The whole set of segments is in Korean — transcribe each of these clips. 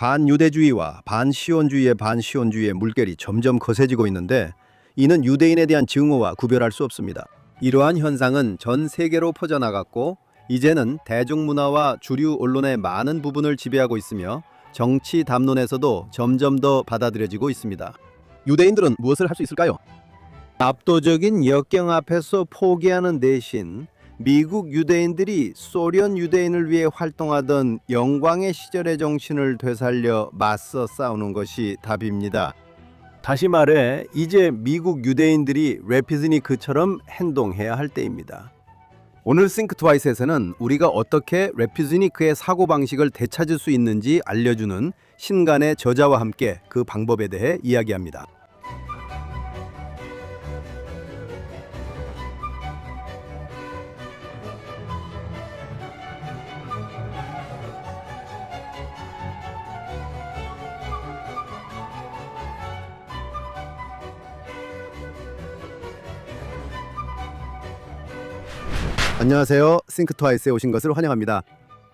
반유대주의와 반시온주의의 물결이 점점 거세지고 있는데 이는 유대인에 대한 증오와 구별할 수 없습니다. 이러한 현상은 전 세계로 퍼져나갔고 이제는 대중문화와 주류 언론의 많은 부분을 지배하고 있으며 정치 담론에서도 점점 더 받아들여지고 있습니다. 유대인들은 무엇을 할 수 있을까요? 압도적인 역경 앞에서 포기하는 대신 미국 유대인들이 소련 유대인을 위해 활동하던 영광의 시절의 정신을 되살려 맞서 싸우는 것이 답입니다. 다시 말해 이제 미국 유대인들이 래피즈니크처럼 행동해야 할 때입니다. 오늘 Think Twice에서는 우리가 어떻게 래피즈니크의 사고방식을 되찾을 수 있는지 알려주는 신간의 저자와 함께 그 방법에 대해 이야기합니다. 안녕하세요. Think Twice에 오신 것을 환영합니다.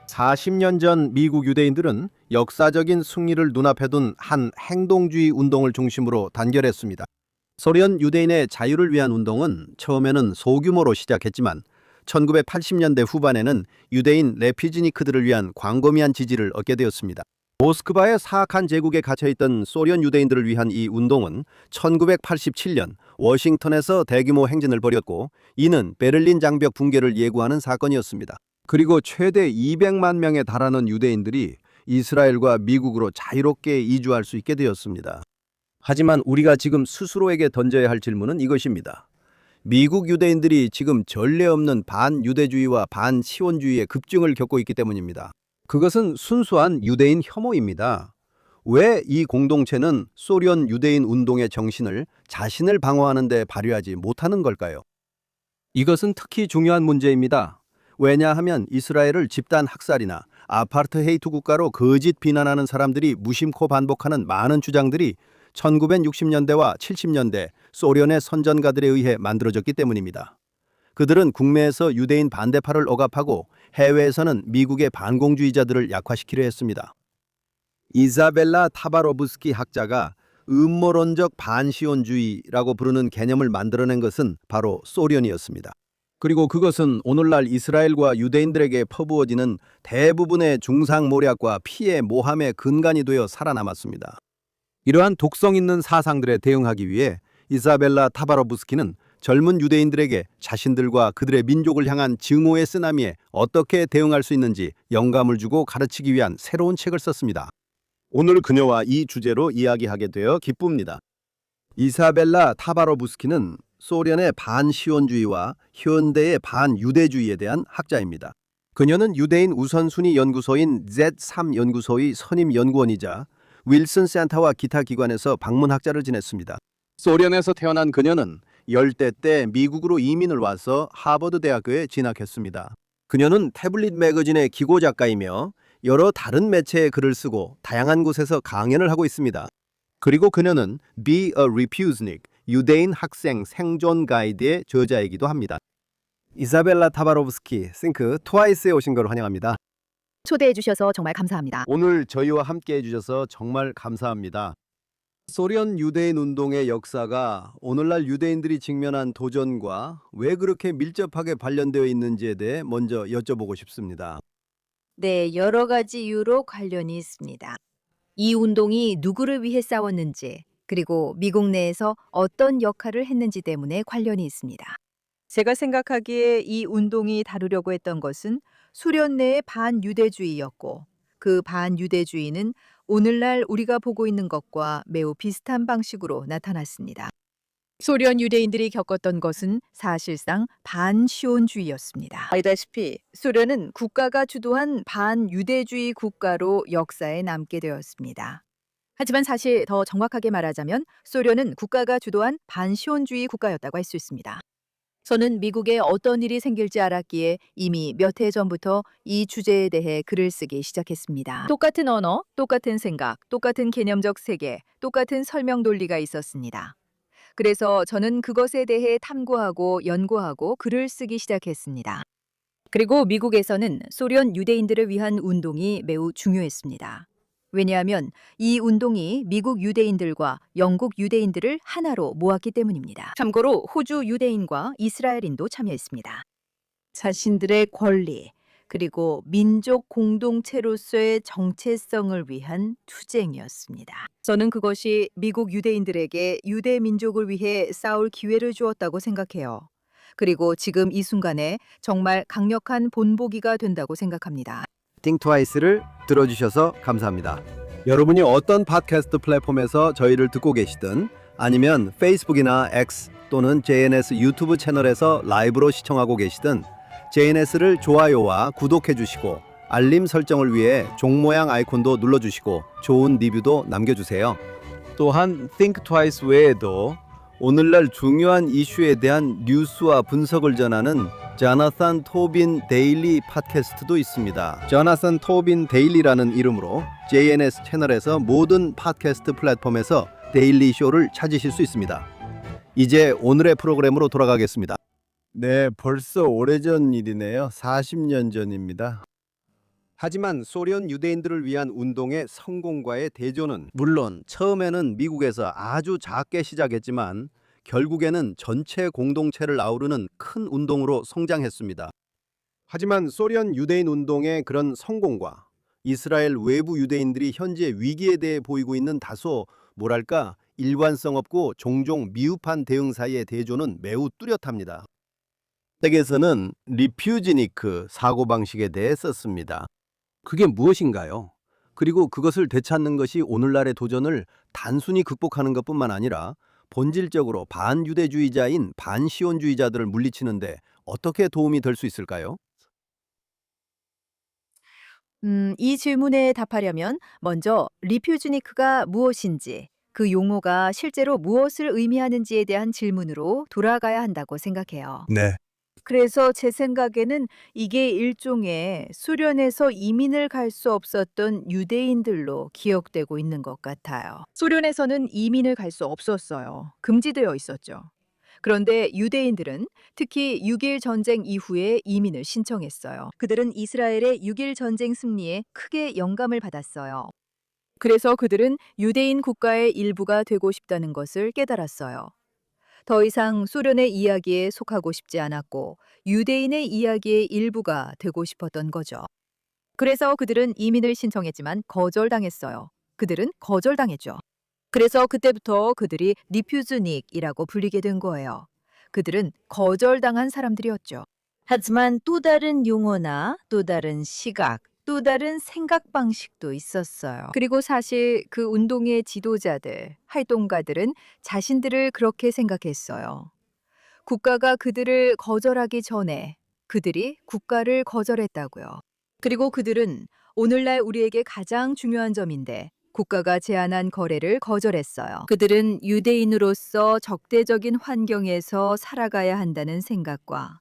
40년 전 미국 유대인들은 역사적인 승리를 눈앞에 둔 한 행동주의 운동을 중심으로 단결했습니다. 소련 유대인의 자유를 위한 운동은 처음에는 소규모로 시작했지만 1980년대 후반에는 유대인 레피지니크들을 위한 광범위한 지지를 얻게 되었습니다. 모스크바의 사악한 제국에 갇혀있던 소련 유대인들을 위한 이 운동은 1987년 워싱턴에서 대규모 행진을 벌였고 이는 베를린 장벽 붕괴를 예고하는 사건이었습니다. 그리고 최대 200만 명에 달하는 유대인들이 이스라엘과 미국으로 자유롭게 이주할 수 있게 되었습니다. 하지만 우리가 지금 스스로에게 던져야 할 질문은 이것입니다. 미국 유대인들이 지금 전례 없는 반유대주의와 반시온주의의 급증을 겪고 있기 때문입니다. 그것은 순수한 유대인 혐오입니다. 왜 이 공동체는 소련 유대인 운동의 정신을 자신을 방어하는 데 발휘하지 못하는 걸까요? 이것은 특히 중요한 문제입니다. 왜냐하면 이스라엘을 집단 학살이나 아파르트헤이트 국가로 거짓 비난하는 사람들이 무심코 반복하는 많은 주장들이 1960년대와 70년대 소련의 선전가들에 의해 만들어졌기 때문입니다. 그들은 국내에서 유대인 반대파를 억압하고 해외에서는 미국의 반공주의자들을 약화시키려 했습니다. 이사벨라 타바로브스키 학자가 음모론적 반시온주의라고 부르는 개념을 만들어낸 것은 바로 소련이었습니다. 그리고 그것은 오늘날 이스라엘과 유대인들에게 퍼부어지는 대부분의 중상모략과 피해 모함의 근간이 되어 살아남았습니다. 이러한 독성 있는 사상들에 대응하기 위해 이사벨라 타바로브스키는 젊은 유대인들에게 자신들과 그들의 민족을 향한 증오의 쓰나미에 어떻게 대응할 수 있는지 영감을 주고 가르치기 위한 새로운 책을 썼습니다. 오늘 그녀와 이 주제로 이야기하게 되어 기쁩니다. 이사벨라 타바로브스키는 소련의 반시온주의와 현대의 반유대주의에 대한 학자입니다. 그녀는 유대인 우선순위 연구소인 Z3 연구소의 선임 연구원이자 윌슨 센터와 기타 기관에서 방문학자를 지냈습니다. 소련에서 태어난 그녀는 10대 때 미국으로 이민을 와서 하버드 대학교에 진학했습니다. 그녀는 태블릿 매거진의 기고 작가이며 여러 다른 매체에 글을 쓰고 다양한 곳에서 강연을 하고 있습니다. 그리고 그녀는 Be a Refusenik, 유대인 학생 생존 가이드의 저자이기도 합니다. 이사벨라 타바로브스키, Think Twice에 오신 걸 환영합니다. 초대해 주셔서 정말 감사합니다. 오늘 저희와 함께 해주셔서 정말 감사합니다. 소련 유대인 운동의 역사가 오늘날 유대인들이 직면한 도전과 왜 그렇게 밀접하게 관련되어 있는지에 대해 먼저 여쭤보고 싶습니다. 네, 여러 가지 이유로 관련이 있습니다. 이 운동이 누구를 위해 싸웠는지, 그리고 미국 내에서 어떤 역할을 했는지 때문에 관련이 있습니다. 제가 생각하기에 이 운동이 다루려고 했던 것은 소련 내의 반유대주의였고, 그 반유대주의는 오늘날 우리가 보고 있는 것과 매우 비슷한 방식으로 나타났습니다. 소련 유대인들이 겪었던 것은 사실상 반시온주의였습니다. 알다시피 소련은 국가가 주도한 반유대주의 국가로 역사에 남게 되었습니다. 하지만 사실 더 정확하게 말하자면 소련은 국가가 주도한 반시온주의 국가였다고 할 수 있습니다. 저는 미국에 어떤 일이 생길지 알았기에 이미 몇 해 전부터 이 주제에 대해 글을 쓰기 시작했습니다. 똑같은 언어, 똑같은 생각, 똑같은 개념적 세계, 똑같은 설명 논리가 있었습니다. 그래서 저는 그것에 대해 탐구하고 연구하고 글을 쓰기 시작했습니다. 그리고 미국에서는 소련 유대인들을 위한 운동이 매우 중요했습니다. 왜냐하면 이 운동이 미국 유대인들과 영국 유대인들을 하나로 모았기 때문입니다. 참고로 호주 유대인과 이스라엘인도 참여했습니다. 자신들의 권리, 그리고 민족 공동체로서의 정체성을 위한 투쟁이었습니다. 저는 그것이 미국 유대인들에게 유대 민족을 위해 싸울 기회를 주었다고 생각해요. 그리고 지금 이 순간에 정말 강력한 본보기가 된다고 생각합니다. Think Twice를 들어주셔서 감사합니다. 여러분이 어떤 팟캐스트 플랫폼에서 저희를 듣고 계시든 아니면 페이스북이나 X 또는 JNS 유튜브 채널에서 라이브로 시청하고 계시든 JNS를 좋아요와 구독해 주시고 알림 설정을 위해 종 모양 아이콘도 눌러주시고 좋은 리뷰도 남겨주세요. 또한 Think Twice 외에도 오늘날 중요한 이슈에 대한 뉴스와 분석을 전하는 조나산 토빈 데일리 팟캐스트도 있습니다. 조나산 토빈 데일리라는 이름으로 JNS 채널에서 모든 팟캐스트 플랫폼에서 데일리 쇼를 찾으실 수 있습니다. 이제 오늘의 프로그램으로 돌아가겠습니다. 네, 벌써 오래전 일이네요. 40년 전입니다. 하지만 소련 유대인들을 위한 운동의 성공과의 대조는 물론 처음에는 미국에서 아주 작게 시작했지만 결국에는 전체 공동체를 아우르는 큰 운동으로 성장했습니다. 하지만 소련 유대인 운동의 그런 성공과 이스라엘 외부 유대인들이 현재 위기에 대해 보이고 있는 다소 뭐랄까 일관성 없고 종종 미흡한 대응 사이의 대조는 매우 뚜렷합니다. 책에서는 리퓨지니크 사고방식에 대해 썼습니다. 그게 무엇인가요? 그리고 그것을 되찾는 것이 오늘날의 도전을 단순히 극복하는 것뿐만 아니라 본질적으로 반유대주의자인 반시온주의자들을 물리치는데 어떻게 도움이 될 수 있을까요? 이 질문에 답하려면 먼저 리퓨즈니크가 무엇인지, 그 용어가 실제로 무엇을 의미하는지에 대한 질문으로 돌아가야 한다고 생각해요. 네. 그래서 제 생각에는 이게 일종의 소련에서 이민을 갈 수 없었던 유대인들로 기억되고 있는 것 같아요. 소련에서는 이민을 갈 수 없었어요. 금지되어 있었죠. 그런데 유대인들은 특히 6.1 전쟁 이후에 이민을 신청했어요. 그들은 이스라엘의 6.1 전쟁 승리에 크게 영감을 받았어요. 그래서 그들은 유대인 국가의 일부가 되고 싶다는 것을 깨달았어요. 더 이상 소련의 이야기에 속하고 싶지 않았고 유대인의 이야기의 일부가 되고 싶었던 거죠. 그래서 그들은 이민을 신청했지만 거절당했어요. 그들은 거절당했죠. 그래서 그때부터 그들이 리퓨즈닉이라고 불리게 된 거예요. 그들은 거절당한 사람들이었죠. 하지만 또 다른 용어나 또 다른 시각, 또 다른 생각 방식도 있었어요. 그리고 사실 그 운동의 지도자들, 활동가들은 자신들을 그렇게 생각했어요. 국가가 그들을 거절하기 전에 그들이 국가를 거절했다고요. 그리고 그들은 오늘날 우리에게 가장 중요한 점인데 국가가 제안한 거래를 거절했어요. 그들은 유대인으로서 적대적인 환경에서 살아가야 한다는 생각과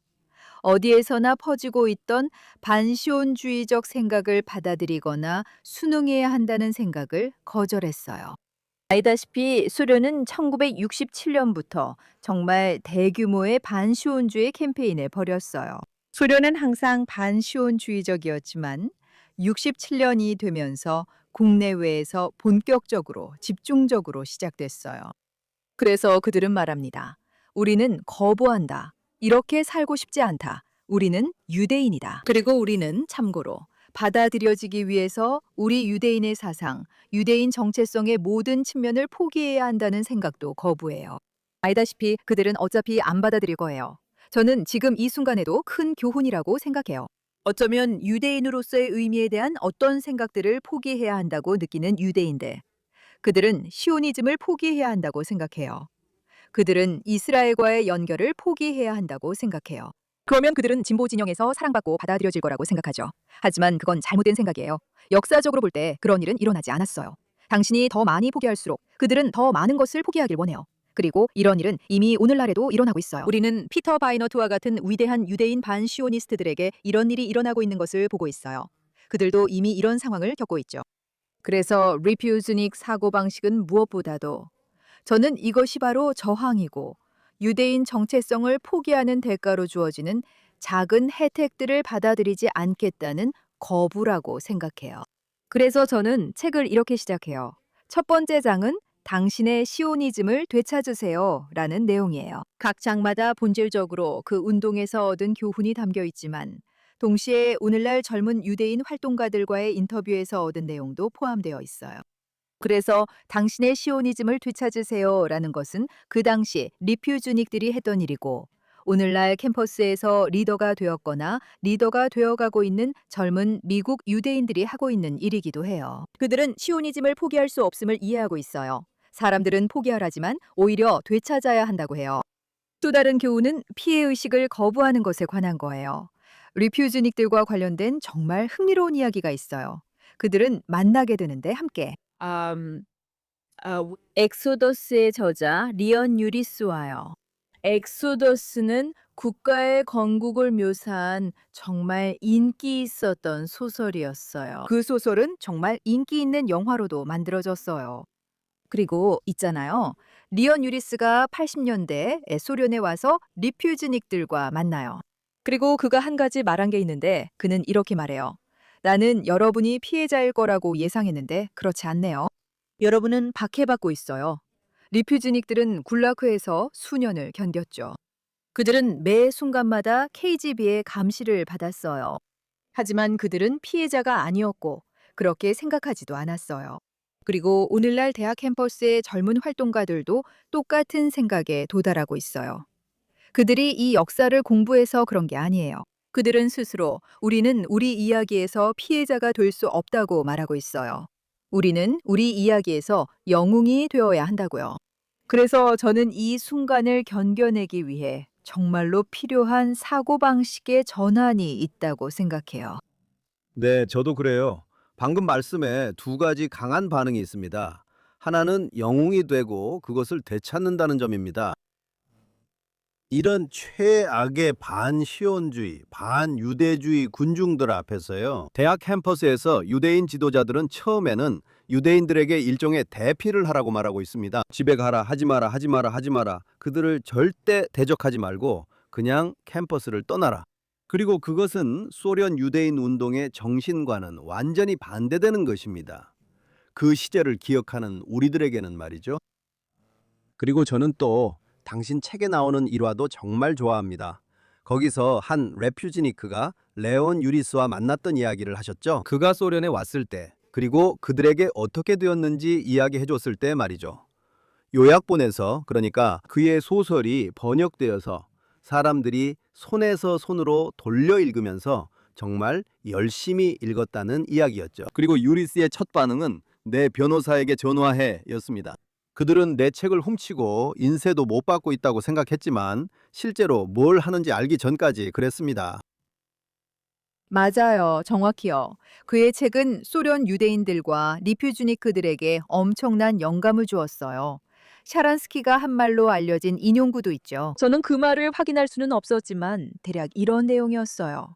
어디에서나 퍼지고 있던 반시온주의적 생각을 받아들이거나 순응해야 한다는 생각을 거절했어요. 알다시피 소련은 1967년부터 정말 대규모의 반시온주의 캠페인을 벌였어요. 소련은 항상 반시온주의적이었지만 67년이 되면서 국내외에서 본격적으로 집중적으로 시작됐어요. 그래서 그들은 말합니다. 우리는 거부한다. 이렇게 살고 싶지 않다. 우리는 유대인이다. 그리고 우리는 참고로 받아들여지기 위해서 우리 유대인의 사상, 유대인 정체성의 모든 측면을 포기해야 한다는 생각도 거부해요. 알다시피 그들은 어차피 안 받아들일 거예요. 저는 지금 이 순간에도 큰 교훈이라고 생각해요. 어쩌면 유대인으로서의 의미에 대한 어떤 생각들을 포기해야 한다고 느끼는 유대인들. 그들은 시오니즘을 포기해야 한다고 생각해요. 그들은 이스라엘과의 연결을 포기해야 한다고 생각해요. 그러면 그들은 진보 진영에서 사랑받고 받아들여질 거라고 생각하죠. 하지만 그건 잘못된 생각이에요. 역사적으로 볼 때 그런 일은 일어나지 않았어요. 당신이 더 많이 포기할수록 그들은 더 많은 것을 포기하길 원해요. 그리고 이런 일은 이미 오늘날에도 일어나고 있어요. 우리는 피터 바이너트와 같은 위대한 유대인 반시오니스트들에게 이런 일이 일어나고 있는 것을 보고 있어요. 그들도 이미 이런 상황을 겪고 있죠. 그래서 리퓨즈닉 사고방식은 무엇보다도 저는 이것이 바로 저항이고 유대인 정체성을 포기하는 대가로 주어지는 작은 혜택들을 받아들이지 않겠다는 거부라고 생각해요. 그래서 저는 책을 이렇게 시작해요. 첫 번째 장은 당신의 시오니즘을 되찾으세요 라는 내용이에요. 각 장마다 본질적으로 그 운동에서 얻은 교훈이 담겨 있지만 동시에 오늘날 젊은 유대인 활동가들과의 인터뷰에서 얻은 내용도 포함되어 있어요. 그래서 당신의 시오니즘을 되찾으세요 라는 것은 그 당시 리퓨즈닉들이 했던 일이고 오늘날 캠퍼스에서 리더가 되었거나 리더가 되어가고 있는 젊은 미국 유대인들이 하고 있는 일이기도 해요. 그들은 시오니즘을 포기할 수 없음을 이해하고 있어요. 사람들은 포기하라지만 오히려 되찾아야 한다고 해요. 또 다른 교훈은 피해의식을 거부하는 것에 관한 거예요. 리퓨즈닉들과 관련된 정말 흥미로운 이야기가 있어요. 그들은 만나게 되는데 함께 엑소더스의 저자 리언 유리스와요. 엑소더스는 국가의 건국을 묘사한 정말 인기 있었던 소설이었어요. 그 소설은 정말 인기 있는 영화로도 만들어졌어요. 그리고 있잖아요. 리언 유리스가 80년대에 소련에 와서 리퓨즈닉들과 만나요. 그리고 그가 한 가지 말한 게 있는데 그는 이렇게 말해요. 나는 여러분이 피해자일 거라고 예상했는데 그렇지 않네요. 여러분은 박해받고 있어요. 리퓨즈닉들은 굴라크에서 수년을 견뎠죠. 그들은 매 순간마다 KGB의 감시를 받았어요. 하지만 그들은 피해자가 아니었고 그렇게 생각하지도 않았어요. 그리고 오늘날 대학 캠퍼스의 젊은 활동가들도 똑같은 생각에 도달하고 있어요. 그들이 이 역사를 공부해서 그런 게 아니에요. 그들은 스스로 우리는 우리 이야기에서 피해자가 될 수 없다고 말하고 있어요. 우리는 우리 이야기에서 영웅이 되어야 한다고요. 그래서 저는 이 순간을 견뎌내기 위해 정말로 필요한 사고방식의 전환이 있다고 생각해요. 네, 저도 그래요. 방금 말씀에 두 가지 강한 반응이 있습니다. 하나는 영웅이 되고 그것을 되찾는다는 점입니다. 이런 최악의 반시온주의, 반유대주의 군중들 앞에서요. 대학 캠퍼스에서 유대인 지도자들은 처음에는 유대인들에게 일종의 대피를 하라고 말하고 있습니다. 집에 가라, 하지 마라, 하지 마라, 하지 마라. 그들을 절대 대적하지 말고 그냥 캠퍼스를 떠나라. 그리고 그것은 소련 유대인 운동의 정신과는 완전히 반대되는 것입니다. 그 시절을 기억하는 우리들에게는 말이죠. 그리고 저는 또 당신 책에 나오는 일화도 정말 좋아합니다. 거기서 한 레퓨지니크가 레온 유리스와 만났던 이야기를 하셨죠. 그가 소련에 왔을 때, 그리고 그들에게 어떻게 되었는지 이야기해 줬을 때 말이죠. 요약본에서, 그러니까 그의 소설이 번역되어서 사람들이 손에서 손으로 돌려 읽으면서 정말 열심히 읽었다는 이야기였죠. 그리고 유리스의 첫 반응은 내 변호사에게 전화해 였습니다. 그들은 내 책을 훔치고 인세도 못 받고 있다고 생각했지만 실제로 뭘 하는지 알기 전까지 그랬습니다. 맞아요. 정확히요. 그의 책은 소련 유대인들과 리퓨즈니크들에게 엄청난 영감을 주었어요. 샤란스키가 한 말로 알려진 인용구도 있죠. 저는 그 말을 확인할 수는 없었지만 대략 이런 내용이었어요.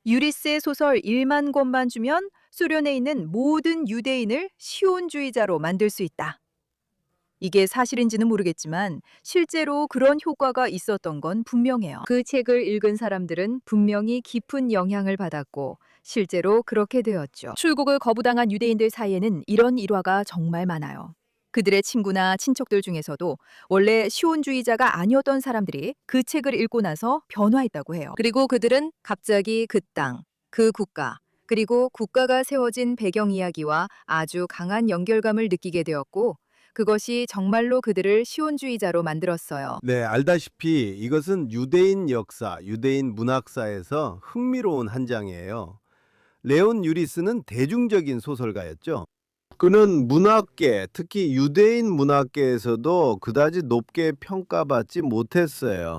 유리스의 소설 1만 권만 주면 소련에 있는 모든 유대인을 시온주의자로 만들 수 있다. 이게 사실인지는 모르겠지만 실제로 그런 효과가 있었던 건 분명해요. 그 책을 읽은 사람들은 분명히 깊은 영향을 받았고 실제로 그렇게 되었죠. 출국을 거부당한 유대인들 사이에는 이런 일화가 정말 많아요. 그들의 친구나 친척들 중에서도 원래 시온주의자가 아니었던 사람들이 그 책을 읽고 나서 변화했다고 해요. 그리고 그들은 갑자기 그 땅, 그 국가, 그리고 국가가 세워진 배경 이야기와 아주 강한 연결감을 느끼게 되었고 그것이 정말로 그들을 시온주의자로 만들었어요. 네, 알다시피 이것은 유대인 역사, 유대인 문학사에서 흥미로운 한 장이에요. 레온 유리스는 대중적인 소설가였죠. 그는 문학계, 특히 유대인 문학계에서도 그다지 높게 평가받지 못했어요.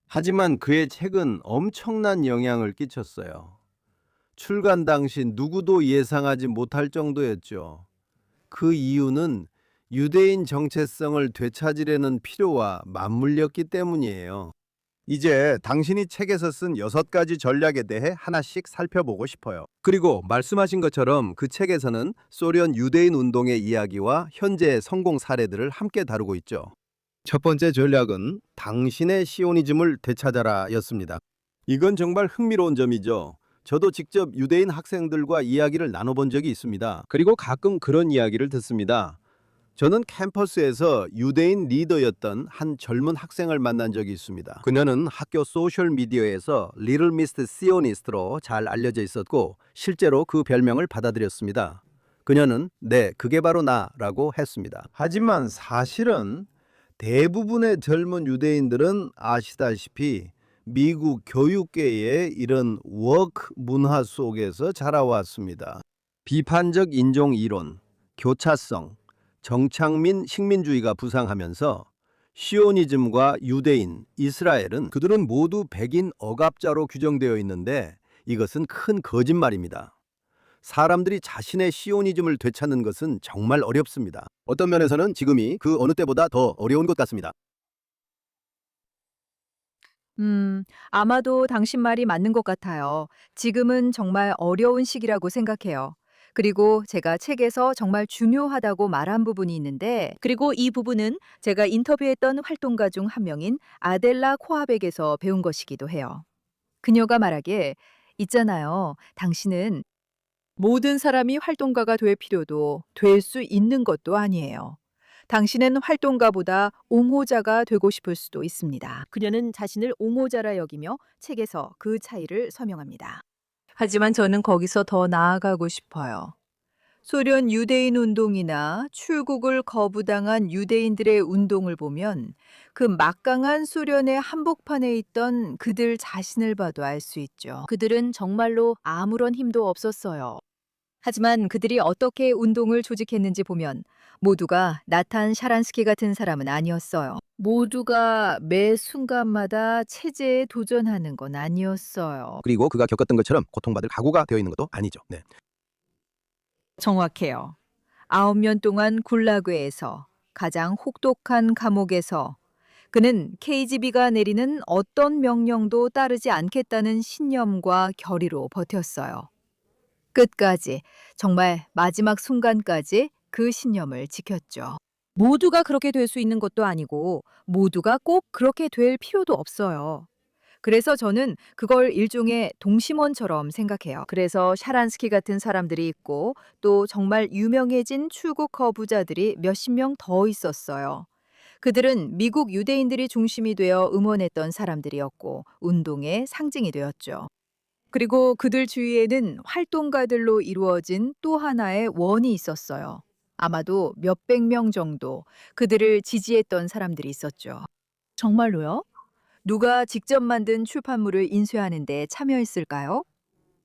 하지만 그의 책은 엄청난 영향을 끼쳤어요. 출간 당시 누구도 예상하지 못할 정도였죠. 그 이유는 유대인 정체성을 되찾으려는 필요와 맞물렸기 때문이에요. 이제 당신이 책에서 쓴 6가지 전략에 대해 하나씩 살펴보고 싶어요. 그리고 말씀하신 것처럼 그 책에서는 소련 유대인 운동의 이야기와 현재의 성공 사례들을 함께 다루고 있죠. 첫 번째 전략은 당신의 시오니즘을 되찾아라 였습니다. 이건 정말 흥미로운 점이죠. 저도 직접 유대인 학생들과 이야기를 나눠본 적이 있습니다. 그리고 가끔 그런 이야기를 듣습니다. 저는 캠퍼스에서 유대인 리더였던 한 젊은 학생을 만난 적이 있습니다. 그녀는 학교 소셜미디어에서 리틀 미스 시오니스트로 잘 알려져 있었고 실제로 그 별명을 받아들였습니다. 그녀는 네, 그게 바로 나라고 했습니다. 하지만 사실은 대부분의 젊은 유대인들은 아시다시피 미국 교육계의 이런 워크 문화 속에서 자라왔습니다. 비판적 인종 이론, 교차성, 정착민 식민주의가 부상하면서 시오니즘과 유대인, 이스라엘은 그들은 모두 백인 억압자로 규정되어 있는데 이것은 큰 거짓말입니다. 사람들이 자신의 시오니즘을 되찾는 것은 정말 어렵습니다. 어떤 면에서는 지금이 그 어느 때보다 더 어려운 것 같습니다. 아마도 당신 말이 맞는 것 같아요. 지금은 정말 어려운 시기라고 생각해요. 그리고 제가 책에서 정말 중요하다고 말한 부분이 있는데, 그리고 이 부분은 제가 인터뷰했던 활동가 중 한 명인 아델라 코아백에서 배운 것이기도 해요. 그녀가 말하길, 있잖아요. 당신은 모든 사람이 활동가가 될 필요도 될 수 있는 것도 아니에요. 당신은 활동가보다 옹호자가 되고 싶을 수도 있습니다. 그녀는 자신을 옹호자라 여기며 책에서 그 차이를 설명합니다. 하지만 저는 거기서 더 나아가고 싶어요. 소련 유대인 운동이나 출국을 거부당한 유대인들의 운동을 보면 그 막강한 소련의 한복판에 있던 그들 자신을 봐도 알 수 있죠. 그들은 정말로 아무런 힘도 없었어요. 하지만 그들이 어떻게 운동을 조직했는지 보면 모두가 나탄 샤란스키 같은 사람은 아니었어요. 모두가 매 순간마다 체제에 도전하는 건 아니었어요. 그리고 그가 겪었던 것처럼 고통받을 각오가 되어 있는 것도 아니죠. 네. 정확해요. 9년 동안 굴라그에서 가장 혹독한 감옥에서 그는 KGB가 내리는 어떤 명령도 따르지 않겠다는 신념과 결의로 버텼어요. 끝까지, 정말 마지막 순간까지 그 신념을 지켰죠. 모두가 그렇게 될 수 있는 것도 아니고 모두가 꼭 그렇게 될 필요도 없어요. 그래서 저는 그걸 일종의 동심원처럼 생각해요. 그래서 샤란스키 같은 사람들이 있고 또 정말 유명해진 출국 거부자들이 몇십 명 더 있었어요. 그들은 미국 유대인들이 중심이 되어 응원했던 사람들이었고 운동의 상징이 되었죠. 그리고 그들 주위에는 활동가들로 이루어진 또 하나의 원이 있었어요. 아마도 몇백 명 정도 그들을 지지했던 사람들이 있었죠. 정말로요? 누가 직접 만든 출판물을 인쇄하는 데 참여했을까요?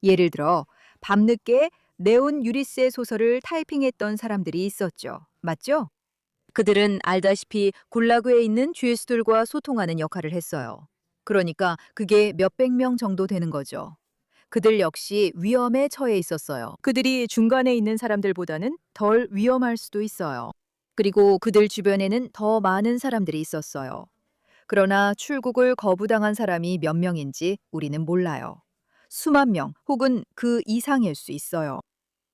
예를 들어 밤늦게 네온 유리스의 소설을 타이핑했던 사람들이 있었죠. 맞죠? 그들은 알다시피 굴라그에 있는 죄수들과 소통하는 역할을 했어요. 그러니까 그게 몇백 명 정도 되는 거죠. 그들 역시 위험에 처해 있었어요. 그들이 중간에 있는 사람들보다는 덜 위험할 수도 있어요. 그리고 그들 주변에는 더 많은 사람들이 있었어요. 그러나 출국을 거부당한 사람이 몇 명인지 우리는 몰라요. 수만 명 혹은 그 이상일 수 있어요.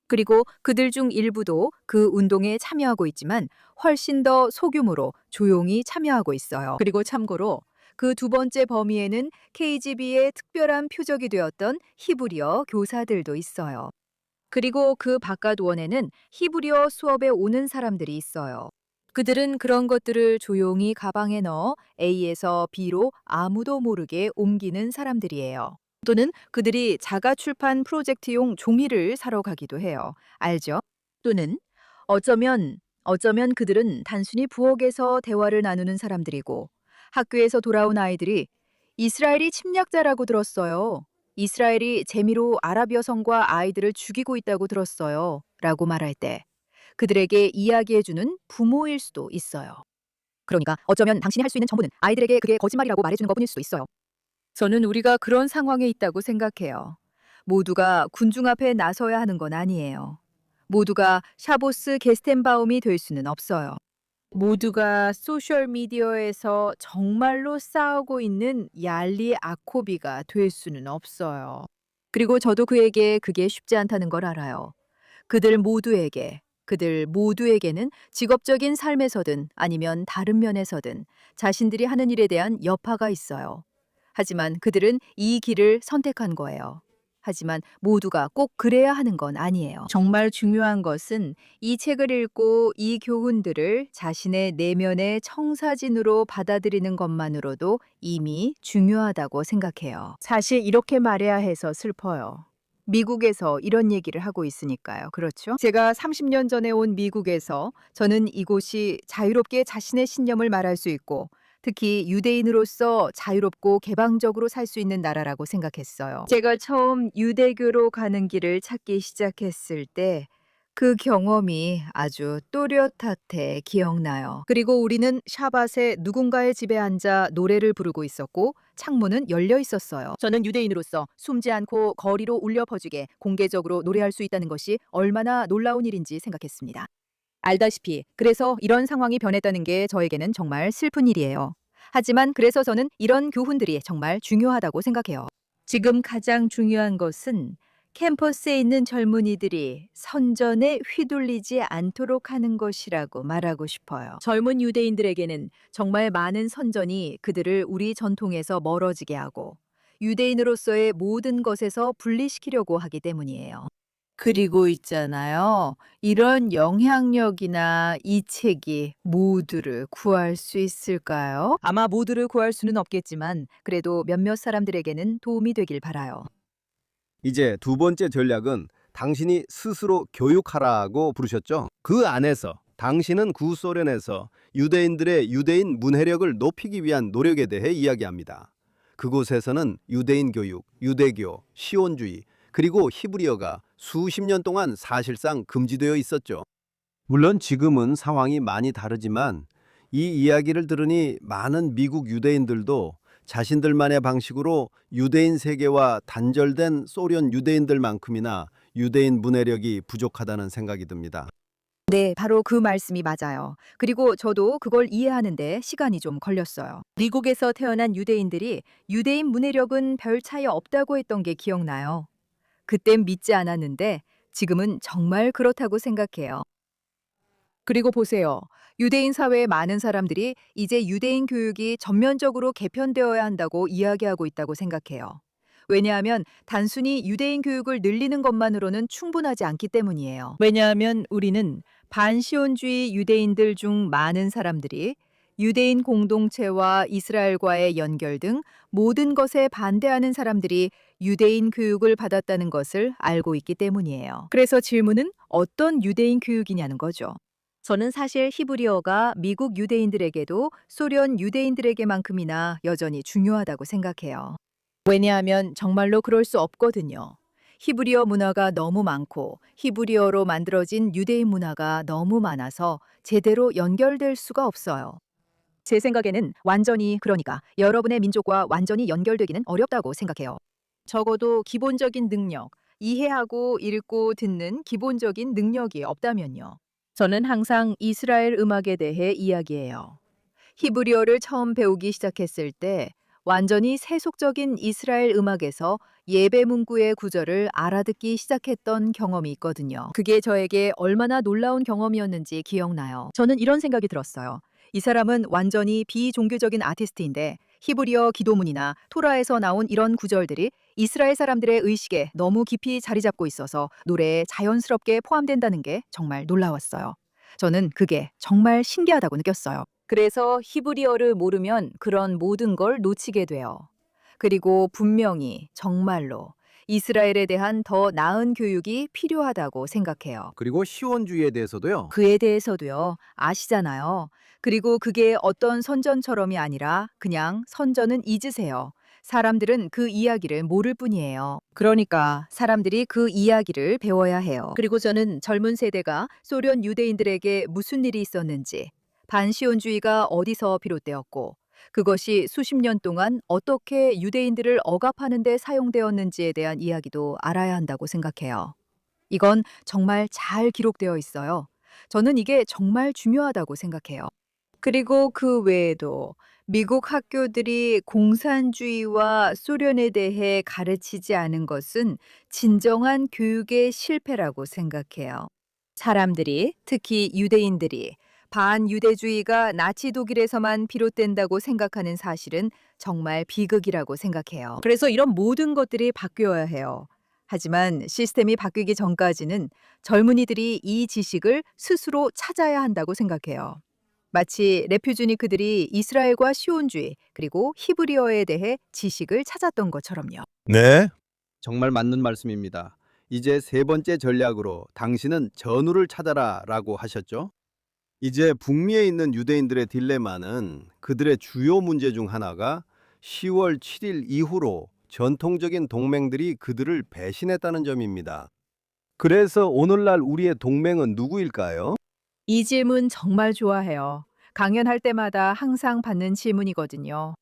그리고 그들 중 일부도 그 운동에 참여하고 있지만 훨씬 더 소규모로 조용히 참여하고 있어요. 그리고 참고로 그 두 번째 범위에는 KGB의 특별한 표적이 되었던 히브리어 교사들도 있어요. 그리고 그 바깥 원에는 히브리어 수업에 오는 사람들이 있어요. 그들은 그런 것들을 조용히 가방에 넣어 A에서 B로 아무도 모르게 옮기는 사람들이에요. 또는 그들이 자가 출판 프로젝트용 종이를 사러 가기도 해요. 알죠? 또는 어쩌면 그들은 단순히 부엌에서 대화를 나누는 사람들이고 학교에서 돌아온 아이들이 이스라엘이 침략자라고 들었어요. 이스라엘이 재미로 아랍 여성과 아이들을 죽이고 있다고 들었어요. 라고 말할 때 그들에게 이야기해주는 부모일 수도 있어요. 그러니까 어쩌면 당신이 할 수 있는 전부는 아이들에게 그게 거짓말이라고 말해주는 것뿐일 수도 있어요. 저는 우리가 그런 상황에 있다고 생각해요. 모두가 군중 앞에 나서야 하는 건 아니에요. 모두가 샤보스 게스텐바움이 될 수는 없어요. 모두가 소셜미디어에서 정말로 싸우고 있는 얄리 아코비가 될 수는 없어요. 그리고 저도 그에게 그게 쉽지 않다는 걸 알아요. 그들 모두에게는 직업적인 삶에서든 아니면 다른 면에서든 자신들이 하는 일에 대한 여파가 있어요. 하지만 그들은 이 길을 선택한 거예요. 하지만 모두가 꼭 그래야 하는 건 아니에요. 정말 중요한 것은 이 책을 읽고 이 교훈들을 자신의 내면의 청사진으로 받아들이는 것만으로도 이미 중요하다고 생각해요. 사실 이렇게 말해야 해서 슬퍼요. 미국에서 이런 얘기를 하고 있으니까요. 그렇죠? 제가 30년 전에 온 미국에서 저는 이곳이 자유롭게 자신의 신념을 말할 수 있고 특히 유대인으로서 자유롭고 개방적으로 살 수 있는 나라라고 생각했어요. 제가 처음 유대교로 가는 길을 찾기 시작했을 때 그 경험이 아주 또렷하게 기억나요. 그리고 우리는 샤밧에 누군가의 집에 앉아 노래를 부르고 있었고 창문은 열려 있었어요. 저는 유대인으로서 숨지 않고 거리로 울려 퍼지게 공개적으로 노래할 수 있다는 것이 얼마나 놀라운 일인지 생각했습니다. 알다시피 그래서 이런 상황이 변했다는 게 저에게는 정말 슬픈 일이에요. 하지만 그래서 저는 이런 교훈들이 정말 중요하다고 생각해요. 지금 가장 중요한 것은 캠퍼스에 있는 젊은이들이 선전에 휘둘리지 않도록 하는 것이라고 말하고 싶어요. 젊은 유대인들에게는 정말 많은 선전이 그들을 우리 전통에서 멀어지게 하고 유대인으로서의 모든 것에서 분리시키려고 하기 때문이에요. 그리고 있잖아요. 이런 영향력이나 이 책이 모두를 구할 수 있을까요? 아마 모두를 구할 수는 없겠지만 그래도 몇몇 사람들에게는 도움이 되길 바라요. 이제 두 번째 전략은 당신이 스스로 교육하라고 부르셨죠. 그 안에서 당신은 구소련에서 유대인들의 유대인 문해력을 높이기 위한 노력에 대해 이야기합니다. 그곳에서는 유대인 교육, 유대교, 시온주의, 그리고 히브리어가 수십 년 동안 사실상 금지되어 있었죠. 물론 지금은 상황이 많이 다르지만 이 이야기를 들으니 많은 미국 유대인들도 자신들만의 방식으로 유대인 세계와 단절된 소련 유대인들만큼이나 유대인 문해력이 부족하다는 생각이 듭니다. 네, 바로 그 말씀이 맞아요. 그리고 저도 그걸 이해하는데 시간이 좀 걸렸어요. 미국에서 태어난 유대인들이 유대인 문해력은 별 차이 없다고 했던 게 기억나요. 그땐 믿지 않았는데 지금은 정말 그렇다고 생각해요. 그리고 보세요. 유대인 사회의 많은 사람들이 이제 유대인 교육이 전면적으로 개편되어야 한다고 이야기하고 있다고 생각해요. 왜냐하면 단순히 유대인 교육을 늘리는 것만으로는 충분하지 않기 때문이에요. 왜냐하면 우리는 반시온주의 유대인들 중 많은 사람들이 유대인 공동체와 이스라엘과의 연결 등 모든 것에 반대하는 사람들이 유대인 교육을 받았다는 것을 알고 있기 때문이에요. 그래서 질문은 어떤 유대인 교육이냐는 거죠. 저는 사실 히브리어가 미국 유대인들에게도 소련 유대인들에게만큼이나 여전히 중요하다고 생각해요. 왜냐하면 정말로 그럴 수 없거든요. 히브리어 문화가 너무 많고 히브리어로 만들어진 유대인 문화가 너무 많아서 제대로 연결될 수가 없어요. 제 생각에는 완전히 그러니까 여러분의 민족과 완전히 연결되기는 어렵다고 생각해요. 적어도 기본적인 능력, 이해하고 읽고 듣는 기본적인 능력이 없다면요. 저는 항상 이스라엘 음악에 대해 이야기해요. 히브리어를 처음 배우기 시작했을 때 완전히 세속적인 이스라엘 음악에서 예배 문구의 구절을 알아듣기 시작했던 경험이 있거든요. 그게 저에게 얼마나 놀라운 경험이었는지 기억나요. 저는 이런 생각이 들었어요. 이 사람은 완전히 비종교적인 아티스트인데 히브리어 기도문이나 토라에서 나온 이런 구절들이 이스라엘 사람들의 의식에 너무 깊이 자리 잡고 있어서 노래에 자연스럽게 포함된다는 게 정말 놀라웠어요. 저는 그게 정말 신기하다고 느꼈어요. 그래서 히브리어를 모르면 그런 모든 걸 놓치게 돼요. 그리고 분명히 정말로 이스라엘에 대한 더 나은 교육이 필요하다고 생각해요. 그리고 시온주의에 대해서도요. 그에 대해서도요, 아시잖아요. 그리고 그게 어떤 선전처럼이 아니라 그냥 선전은 잊으세요. 사람들은 그 이야기를 모를 뿐이에요. 그러니까 사람들이 그 이야기를 배워야 해요. 그리고 저는 젊은 세대가 소련 유대인들에게 무슨 일이 있었는지, 반시온주의가 어디서 비롯되었고, 그것이 수십 년 동안 어떻게 유대인들을 억압하는 데 사용되었는지에 대한 이야기도 알아야 한다고 생각해요. 이건 정말 잘 기록되어 있어요. 저는 이게 정말 중요하다고 생각해요. 그리고 그 외에도 미국 학교들이 공산주의와 소련에 대해 가르치지 않은 것은 진정한 교육의 실패라고 생각해요. 사람들이, 특히 유대인들이 반유대주의가 나치 독일에서만 비롯된다고 생각하는 사실은 정말 비극이라고 생각해요. 그래서 이런 모든 것들이 바뀌어야 해요. 하지만 시스템이 바뀌기 전까지는 젊은이들이 이 지식을 스스로 찾아야 한다고 생각해요. 마치 레퓨준이 그들이 이스라엘과 시온주의 그리고 히브리어에 대해 지식을 찾았던 것처럼요. 네. 정말 맞는 말씀입니다. 이제 세 번째 전략으로 당신은 전우를 찾아라라고 하셨죠. 이제 북미에 있는 유대인들의 딜레마는 그들의 주요 문제 중 하나가 10월 7일 이후로 전통적인 동맹들이 그들을 배신했다는 점입니다. 그래서 오늘날 우리의 동맹은 누구일까요? 이 질문 정말 좋아해요. 강연할 때마다 항상 받는 질문이거든요.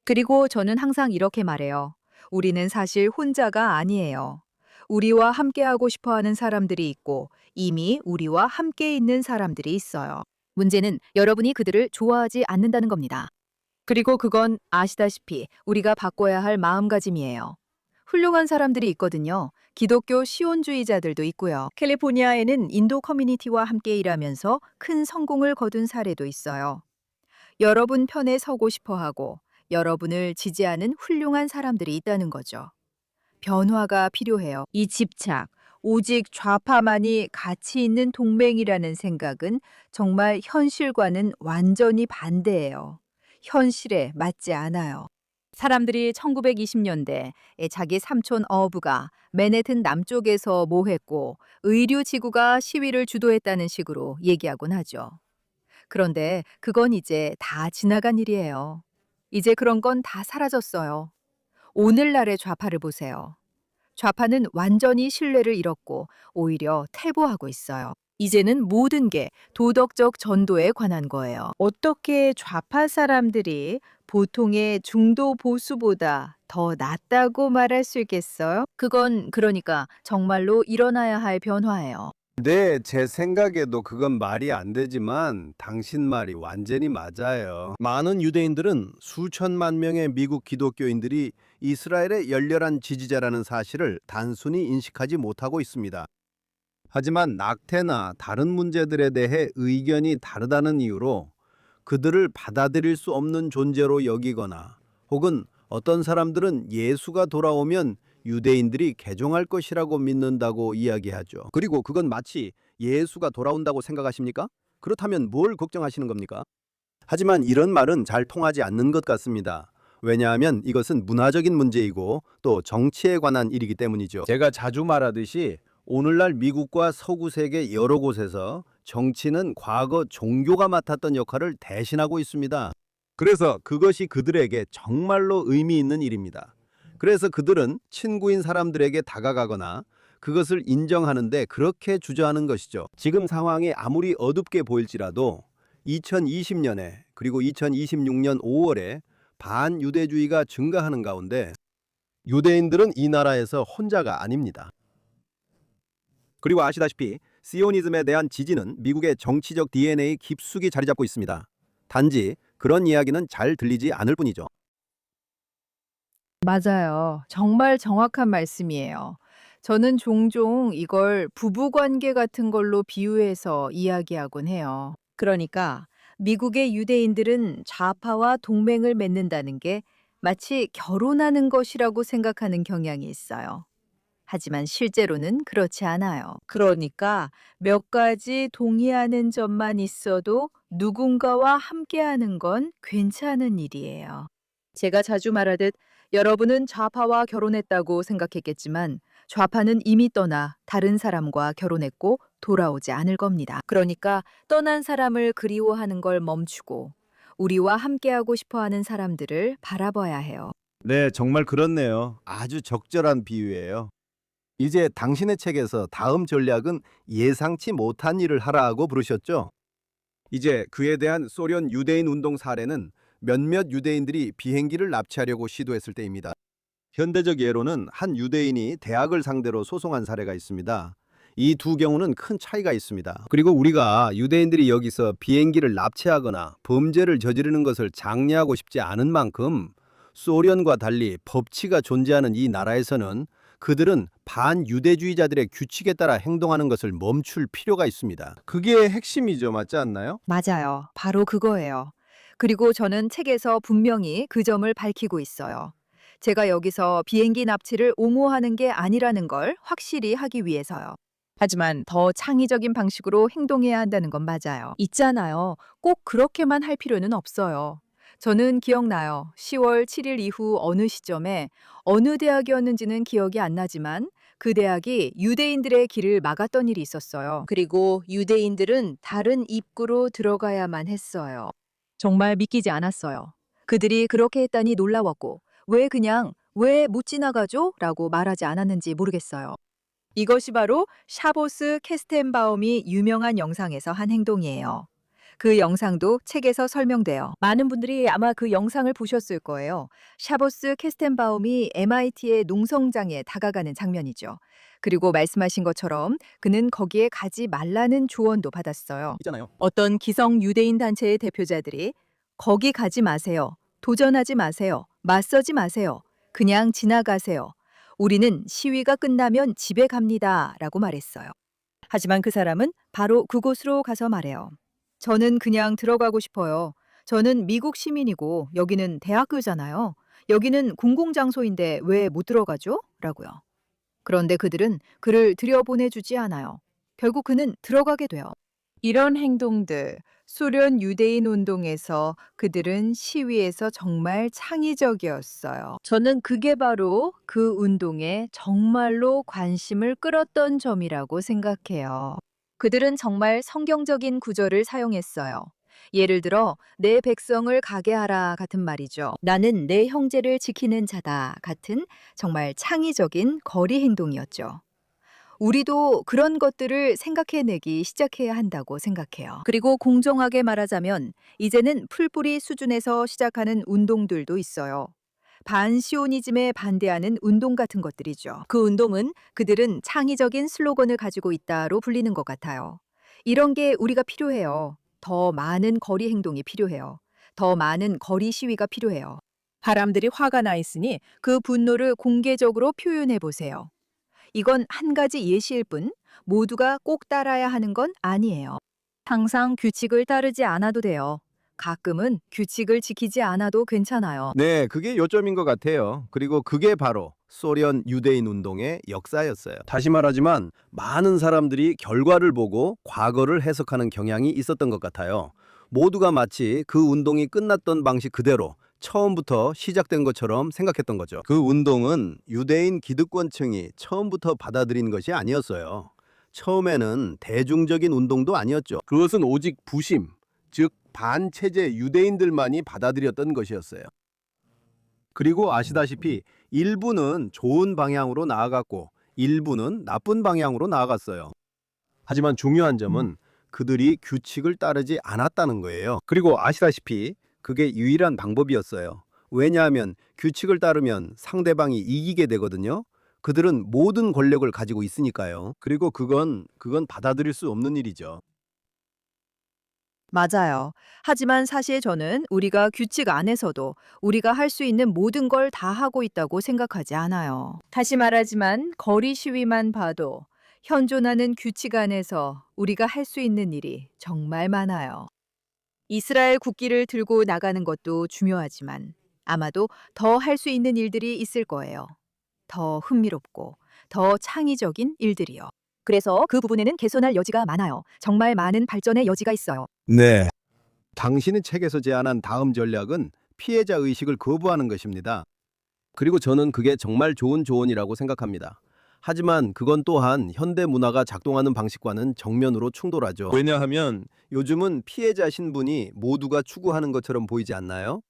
그리고 저는 항상 이렇게 말해요. 우리는 사실 혼자가 아니에요. 우리와 함께하고 싶어 하는 사람들이 있고 이미 우리와 함께 있는 사람들이 있어요. 문제는 여러분이 그들을 좋아하지 않는다는 겁니다. 그리고 그건 아시다시피 우리가 바꿔야 할 마음가짐이에요. 훌륭한 사람들이 있거든요. 기독교 시온주의자들도 있고요. 캘리포니아에는 인도 커뮤니티와 함께 일하면서 큰 성공을 거둔 사례도 있어요. 여러분 편에 서고 싶어 하고 여러분을 지지하는 훌륭한 사람들이 있다는 거죠. 변화가 필요해요. 이 집착, 오직 좌파만이 가치 있는 동맹이라는 생각은 정말 현실과는 완전히 반대예요. 현실에 맞지 않아요. 사람들이 1920년대에 자기 삼촌 어부가 맨해튼 남쪽에서 모했고 의류 지구가 시위를 주도했다는 식으로 얘기하곤 하죠. 그런데 그건 이제 다 지나간 일이에요. 이제 그런 건 다 사라졌어요. 오늘날의 좌파를 보세요. 좌파는 완전히 신뢰를 잃었고 오히려 퇴보하고 있어요. 이제는 모든 게 도덕적 전도에 관한 거예요. 어떻게 좌파 사람들이 보통의 중도 보수보다 더 낫다고 말할 수 있겠어요? 그건 그러니까 정말로 일어나야 할 변화예요. 네, 제 생각에도 그건 말이 안 되지만 당신 말이 완전히 맞아요. 많은 유대인들은 수천만 명의 미국 기독교인들이 이스라엘의 열렬한 지지자라는 사실을 단순히 인식하지 못하고 있습니다. 하지만 낙태나 다른 문제들에 대해 의견이 다르다는 이유로 그들을 받아들일 수 없는 존재로 여기거나 혹은 어떤 사람들은 예수가 돌아오면 유대인들이 개종할 것이라고 믿는다고 이야기하죠. 그리고 그건 마치 예수가 돌아온다고 생각하십니까? 그렇다면 뭘 걱정하시는 겁니까? 하지만 이런 말은 잘 통하지 않는 것 같습니다. 왜냐하면 이것은 문화적인 문제이고 또 정치에 관한 일이기 때문이죠. 제가 자주 말하듯이 오늘날 미국과 서구 세계 여러 곳에서 정치는 과거 종교가 맡았던 역할을 대신하고 있습니다. 그래서 그것이 그들에게 정말로 의미 있는 일입니다. 그래서 그들은 친구인 사람들에게 다가가거나 그것을 인정하는데 그렇게 주저하는 것이죠. 지금 상황이 아무리 어둡게 보일지라도 2020년에 그리고 2026년 5월에 반유대주의가 증가하는 가운데 유대인들은 이 나라에서 혼자가 아닙니다. 그리고 아시다시피 시오니즘에 대한 지지는 미국의 정치적 DNA에 깊숙이 자리 잡고 있습니다. 단지 그런 이야기는 잘 들리지 않을 뿐이죠. 맞아요. 정말 정확한 말씀이에요. 저는 종종 이걸 부부관계 같은 걸로 비유해서 이야기하곤 해요. 그러니까 미국의 유대인들은 좌파와 동맹을 맺는다는 게 마치 결혼하는 것이라고 생각하는 경향이 있어요. 하지만 실제로는 그렇지 않아요. 그러니까 몇 가지 동의하는 점만 있어도 누군가와 함께하는 건 괜찮은 일이에요. 제가 자주 말하듯 여러분은 좌파와 결혼했다고 생각했겠지만 좌파는 이미 떠나 다른 사람과 결혼했고 돌아오지 않을 겁니다. 그러니까 떠난 사람을 그리워하는 걸 멈추고 우리와 함께하고 싶어 하는 사람들을 바라봐야 해요. 네, 정말 그렇네요. 아주 적절한 비유예요. 이제 당신의 책에서 다음 전략은 예상치 못한 일을 하라고 부르셨죠? 이제 그에 대한 소련 유대인 운동 사례는 몇몇 유대인들이 비행기를 납치하려고 시도했을 때입니다. 현대적 예로는 한 유대인이 대학을 상대로 소송한 사례가 있습니다. 이 두 경우는 큰 차이가 있습니다. 그리고 우리가 유대인들이 여기서 비행기를 납치하거나 범죄를 저지르는 것을 장려하고 싶지 않은 만큼 소련과 달리 법치가 존재하는 이 나라에서는 그들은 반유대주의자들의 규칙에 따라 행동하는 것을 멈출 필요가 있습니다. 그게 핵심이죠, 맞지 않나요? 맞아요. 바로 그거예요. 그리고 저는 책에서 분명히 그 점을 밝히고 있어요. 제가 여기서 비행기 납치를 옹호하는 게 아니라는 걸 확실히 하기 위해서요. 하지만 더 창의적인 방식으로 행동해야 한다는 건 맞아요. 있잖아요. 꼭 그렇게만 할 필요는 없어요. 저는 기억나요. 10월 7일 이후 어느 시점에 어느 대학이었는지는 기억이 안 나지만 그 대학이 유대인들의 길을 막았던 일이 있었어요. 그리고 유대인들은 다른 입구로 들어가야만 했어요. 정말 믿기지 않았어요. 그들이 그렇게 했다니 놀라웠고 왜 못 지나가죠? 라고 말하지 않았는지 모르겠어요. 이것이 바로 샤보스 캐스텐바움이 유명한 영상에서 한 행동이에요. 그 영상도 책에서 설명돼요. 많은 분들이 아마 그 영상을 보셨을 거예요. 샤보스 캐스텐바움이 MIT의 농성장에 다가가는 장면이죠. 그리고 말씀하신 것처럼 그는 거기에 가지 말라는 조언도 받았어요. 있잖아요. 어떤 기성 유대인 단체의 대표자들이 거기 가지 마세요. 도전하지 마세요. 맞서지 마세요. 그냥 지나가세요. 우리는 시위가 끝나면 집에 갑니다. 라고 말했어요. 하지만 그 사람은 바로 그곳으로 가서 말해요. 저는 그냥 들어가고 싶어요. 저는 미국 시민이고 여기는 대학교잖아요. 여기는 공공장소인데 왜 못 들어가죠? 라고요. 그런데 그들은 그를 들여보내주지 않아요. 결국 그는 들어가게 돼요. 이런 행동들, 소련 유대인 운동에서 그들은 시위에서 정말 창의적이었어요. 저는 그게 바로 그 운동에 정말로 관심을 끌었던 점이라고 생각해요. 그들은 정말 성경적인 구절을 사용했어요. 예를 들어 내 백성을 가게 하라 같은 말이죠. 나는 내 형제를 지키는 자다 같은 정말 창의적인 거리 행동이었죠. 우리도 그런 것들을 생각해내기 시작해야 한다고 생각해요. 그리고 공정하게 말하자면 이제는 풀뿌리 수준에서 시작하는 운동들도 있어요. 반시오니즘에 반대하는 운동 같은 것들이죠. 그 운동은 그들은 창의적인 슬로건을 가지고 있다로 불리는 것 같아요. 이런 게 우리가 필요해요. 더 많은 거리 행동이 필요해요. 더 많은 거리 시위가 필요해요. 사람들이 화가 나 있으니 그 분노를 공개적으로 표현해 보세요. 이건 한 가지 예시일 뿐 모두가 꼭 따라야 하는 건 아니에요. 항상 규칙을 따르지 않아도 돼요. 가끔은 규칙을 지키지 않아도 괜찮아요. 네, 그게 요점인 것 같아요. 그리고 그게 바로 소련 유대인 운동의 역사였어요. 다시 말하지만 많은 사람들이 결과를 보고 과거를 해석하는 경향이 있었던 것 같아요. 모두가 마치 그 운동이 끝났던 방식 그대로 처음부터 시작된 것처럼 생각했던 거죠. 그 운동은 유대인 기득권층이 처음부터 받아들인 것이 아니었어요. 처음에는 대중적인 운동도 아니었죠. 그것은 오직 부심, 즉 반체제 유대인들만이 받아들였던 것이었어요. 그리고 아시다시피 일부는 좋은 방향으로 나아갔고 일부는 나쁜 방향으로 나아갔어요. 하지만 중요한 점은 그들이 규칙을 따르지 않았다는 거예요. 그리고 아시다시피 그게 유일한 방법이었어요. 왜냐하면 규칙을 따르면 상대방이 이기게 되거든요. 그들은 모든 권력을 가지고 있으니까요. 그리고 그건 받아들일 수 없는 일이죠. 맞아요. 하지만 사실 저는 우리가 규칙 안에서도 우리가 할 수 있는 모든 걸 다 하고 있다고 생각하지 않아요. 다시 말하지만 거리 시위만 봐도 현존하는 규칙 안에서 우리가 할 수 있는 일이 정말 많아요. 이스라엘 국기를 들고 나가는 것도 중요하지만 아마도 더 할 수 있는 일들이 있을 거예요. 더 흥미롭고 더 창의적인 일들이요. 그래서 그 부분에는 개선할 여지가 많아요. 정말 많은 발전의 여지가 있어요. 네. 당신의 책에서 제안한 다음 전략은 피해자 의식을 거부하는 것입니다. 그리고 저는 그게 정말 좋은 조언이라고 생각합니다. 하지만 그건 또한 현대 문화가 작동하는 방식과는 정면으로 충돌하죠. 왜냐하면 요즘은 피해자 신분이 모두가 추구하는 것처럼 보이지 않나요?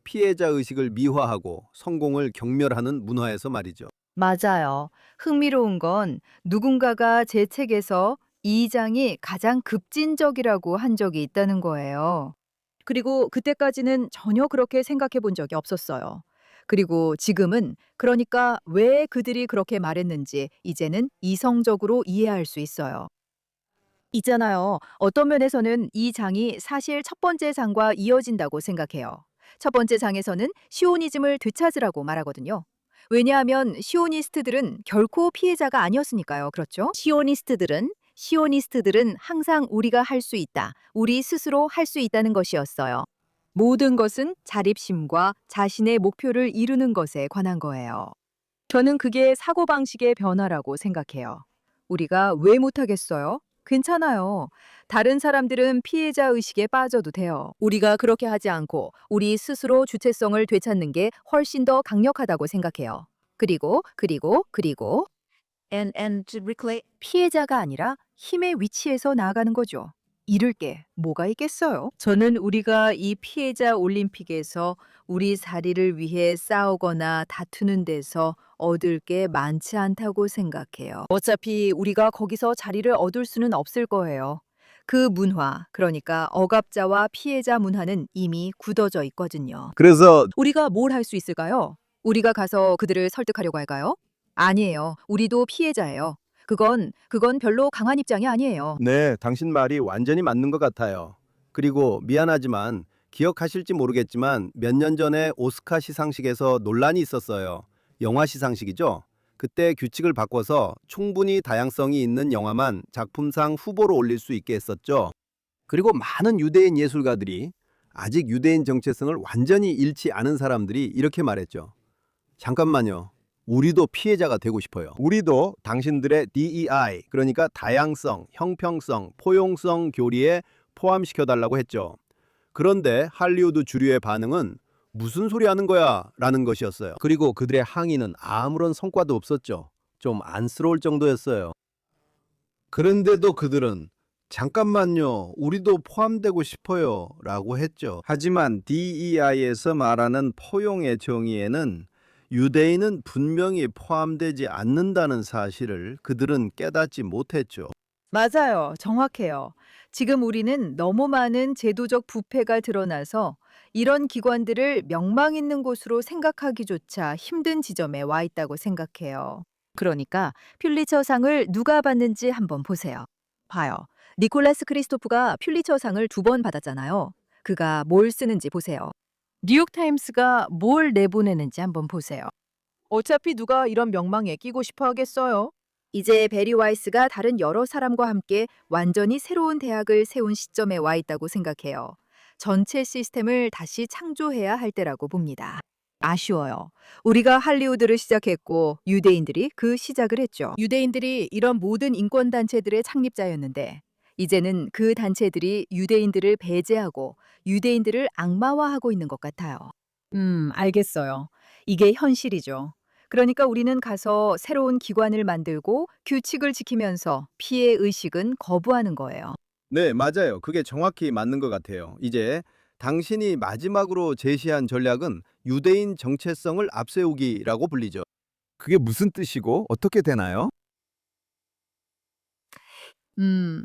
피해자 의식을 미화하고 성공을 경멸하는 문화에서 말이죠. 맞아요. 흥미로운 건 누군가가 제 책에서 이 장이 가장 급진적이라고 한 적이 있다는 거예요. 그리고 그때까지는 전혀 그렇게 생각해 본 적이 없었어요. 그리고 지금은 그러니까 왜 그들이 그렇게 말했는지 이제는 이성적으로 이해할 수 있어요. 있잖아요. 어떤 면에서는 이 장이 사실 첫 번째 장과 이어진다고 생각해요. 첫 번째 장에서는 시오니즘을 되찾으라고 말하거든요. 왜냐하면 시오니스트들은 결코 피해자가 아니었으니까요. 그렇죠? 시오니스트들은 항상 우리가 할 수 있다. 우리 스스로 할 수 있다는 것이었어요. 모든 것은 자립심과 자신의 목표를 이루는 것에 관한 거예요. 저는 그게 사고방식의 변화라고 생각해요. 우리가 왜 못하겠어요? 괜찮아요. 다른 사람들은 피해자 의식에 빠져도 돼요. 우리가 그렇게 하지 않고 우리 스스로 주체성을 되찾는 게 훨씬 더 강력하다고 생각해요. 그리고 피해자가 아니라 힘의 위치에서 나아가는 거죠. 잃을 게 뭐가 있겠어요? 저는 우리가 이 피해자 올림픽에서 우리 자리를 위해 싸우거나 다투는 데서 얻을 게 많지 않다고 생각해요. 어차피 우리가 거기서 자리를 얻을 수는 없을 거예요. 그 문화, 그러니까 억압자와 피해자 문화는 이미 굳어져 있거든요. 그래서 우리가 뭘 할 수 있을까요? 우리가 가서 그들을 설득하려고 할까요? 아니에요. 우리도 피해자예요. 그건 별로 강한 입장이 아니에요. 네, 당신 말이 완전히 맞는 것 같아요. 그리고 미안하지만 기억하실지 모르겠지만 몇 년 전에 오스카 시상식에서 논란이 있었어요. 영화 시상식이죠. 그때 규칙을 바꿔서 충분히 다양성이 있는 영화만 작품상 후보로 올릴 수 있게 했었죠. 그리고 많은 유대인 예술가들이 아직 유대인 정체성을 완전히 잃지 않은 사람들이 이렇게 말했죠. 잠깐만요. 우리도 피해자가 되고 싶어요. 우리도 당신들의 DEI, 그러니까 다양성, 형평성, 포용성 교리에 포함시켜달라고 했죠. 그런데 할리우드 주류의 반응은 무슨 소리 하는 거야? 라는 것이었어요. 그리고 그들의 항의는 아무런 성과도 없었죠. 좀 안쓰러울 정도였어요. 그런데도 그들은 잠깐만요. 우리도 포함되고 싶어요. 라고 했죠. 하지만 DEI에서 말하는 포용의 정의에는 유대인은 분명히 포함되지 않는다는 사실을 그들은 깨닫지 못했죠. 맞아요. 정확해요. 지금 우리는 너무 많은 제도적 부패가 드러나서 이런 기관들을 명망 있는 곳으로 생각하기조차 힘든 지점에 와 있다고 생각해요. 그러니까 퓰리처상을 누가 받는지 한번 보세요. 봐요. 니콜라스 크리스토프가 퓰리처상을 2번 받았잖아요. 그가 뭘 쓰는지 보세요. 뉴욕타임스가 뭘 내보내는지 한번 보세요. 어차피 누가 이런 명망에 끼고 싶어 하겠어요? 이제 베리 와이스가 다른 여러 사람과 함께 완전히 새로운 대학을 세운 시점에 와 있다고 생각해요. 전체 시스템을 다시 창조해야 할 때라고 봅니다. 아쉬워요. 우리가 할리우드를 시작했고 유대인들이 그 시작을 했죠. 유대인들이 이런 모든 인권단체들의 창립자였는데 이제는 그 단체들이 유대인들을 배제하고 유대인들을 악마화하고 있는 것 같아요. 알겠어요. 이게 현실이죠. 그러니까 우리는 가서 새로운 기관을 만들고 규칙을 지키면서 피해 의식은 거부하는 거예요. 네, 맞아요. 그게 정확히 맞는 것 같아요. 이제 당신이 마지막으로 제시한 전략은 유대인 정체성을 앞세우기라고 불리죠. 그게 무슨 뜻이고 어떻게 되나요?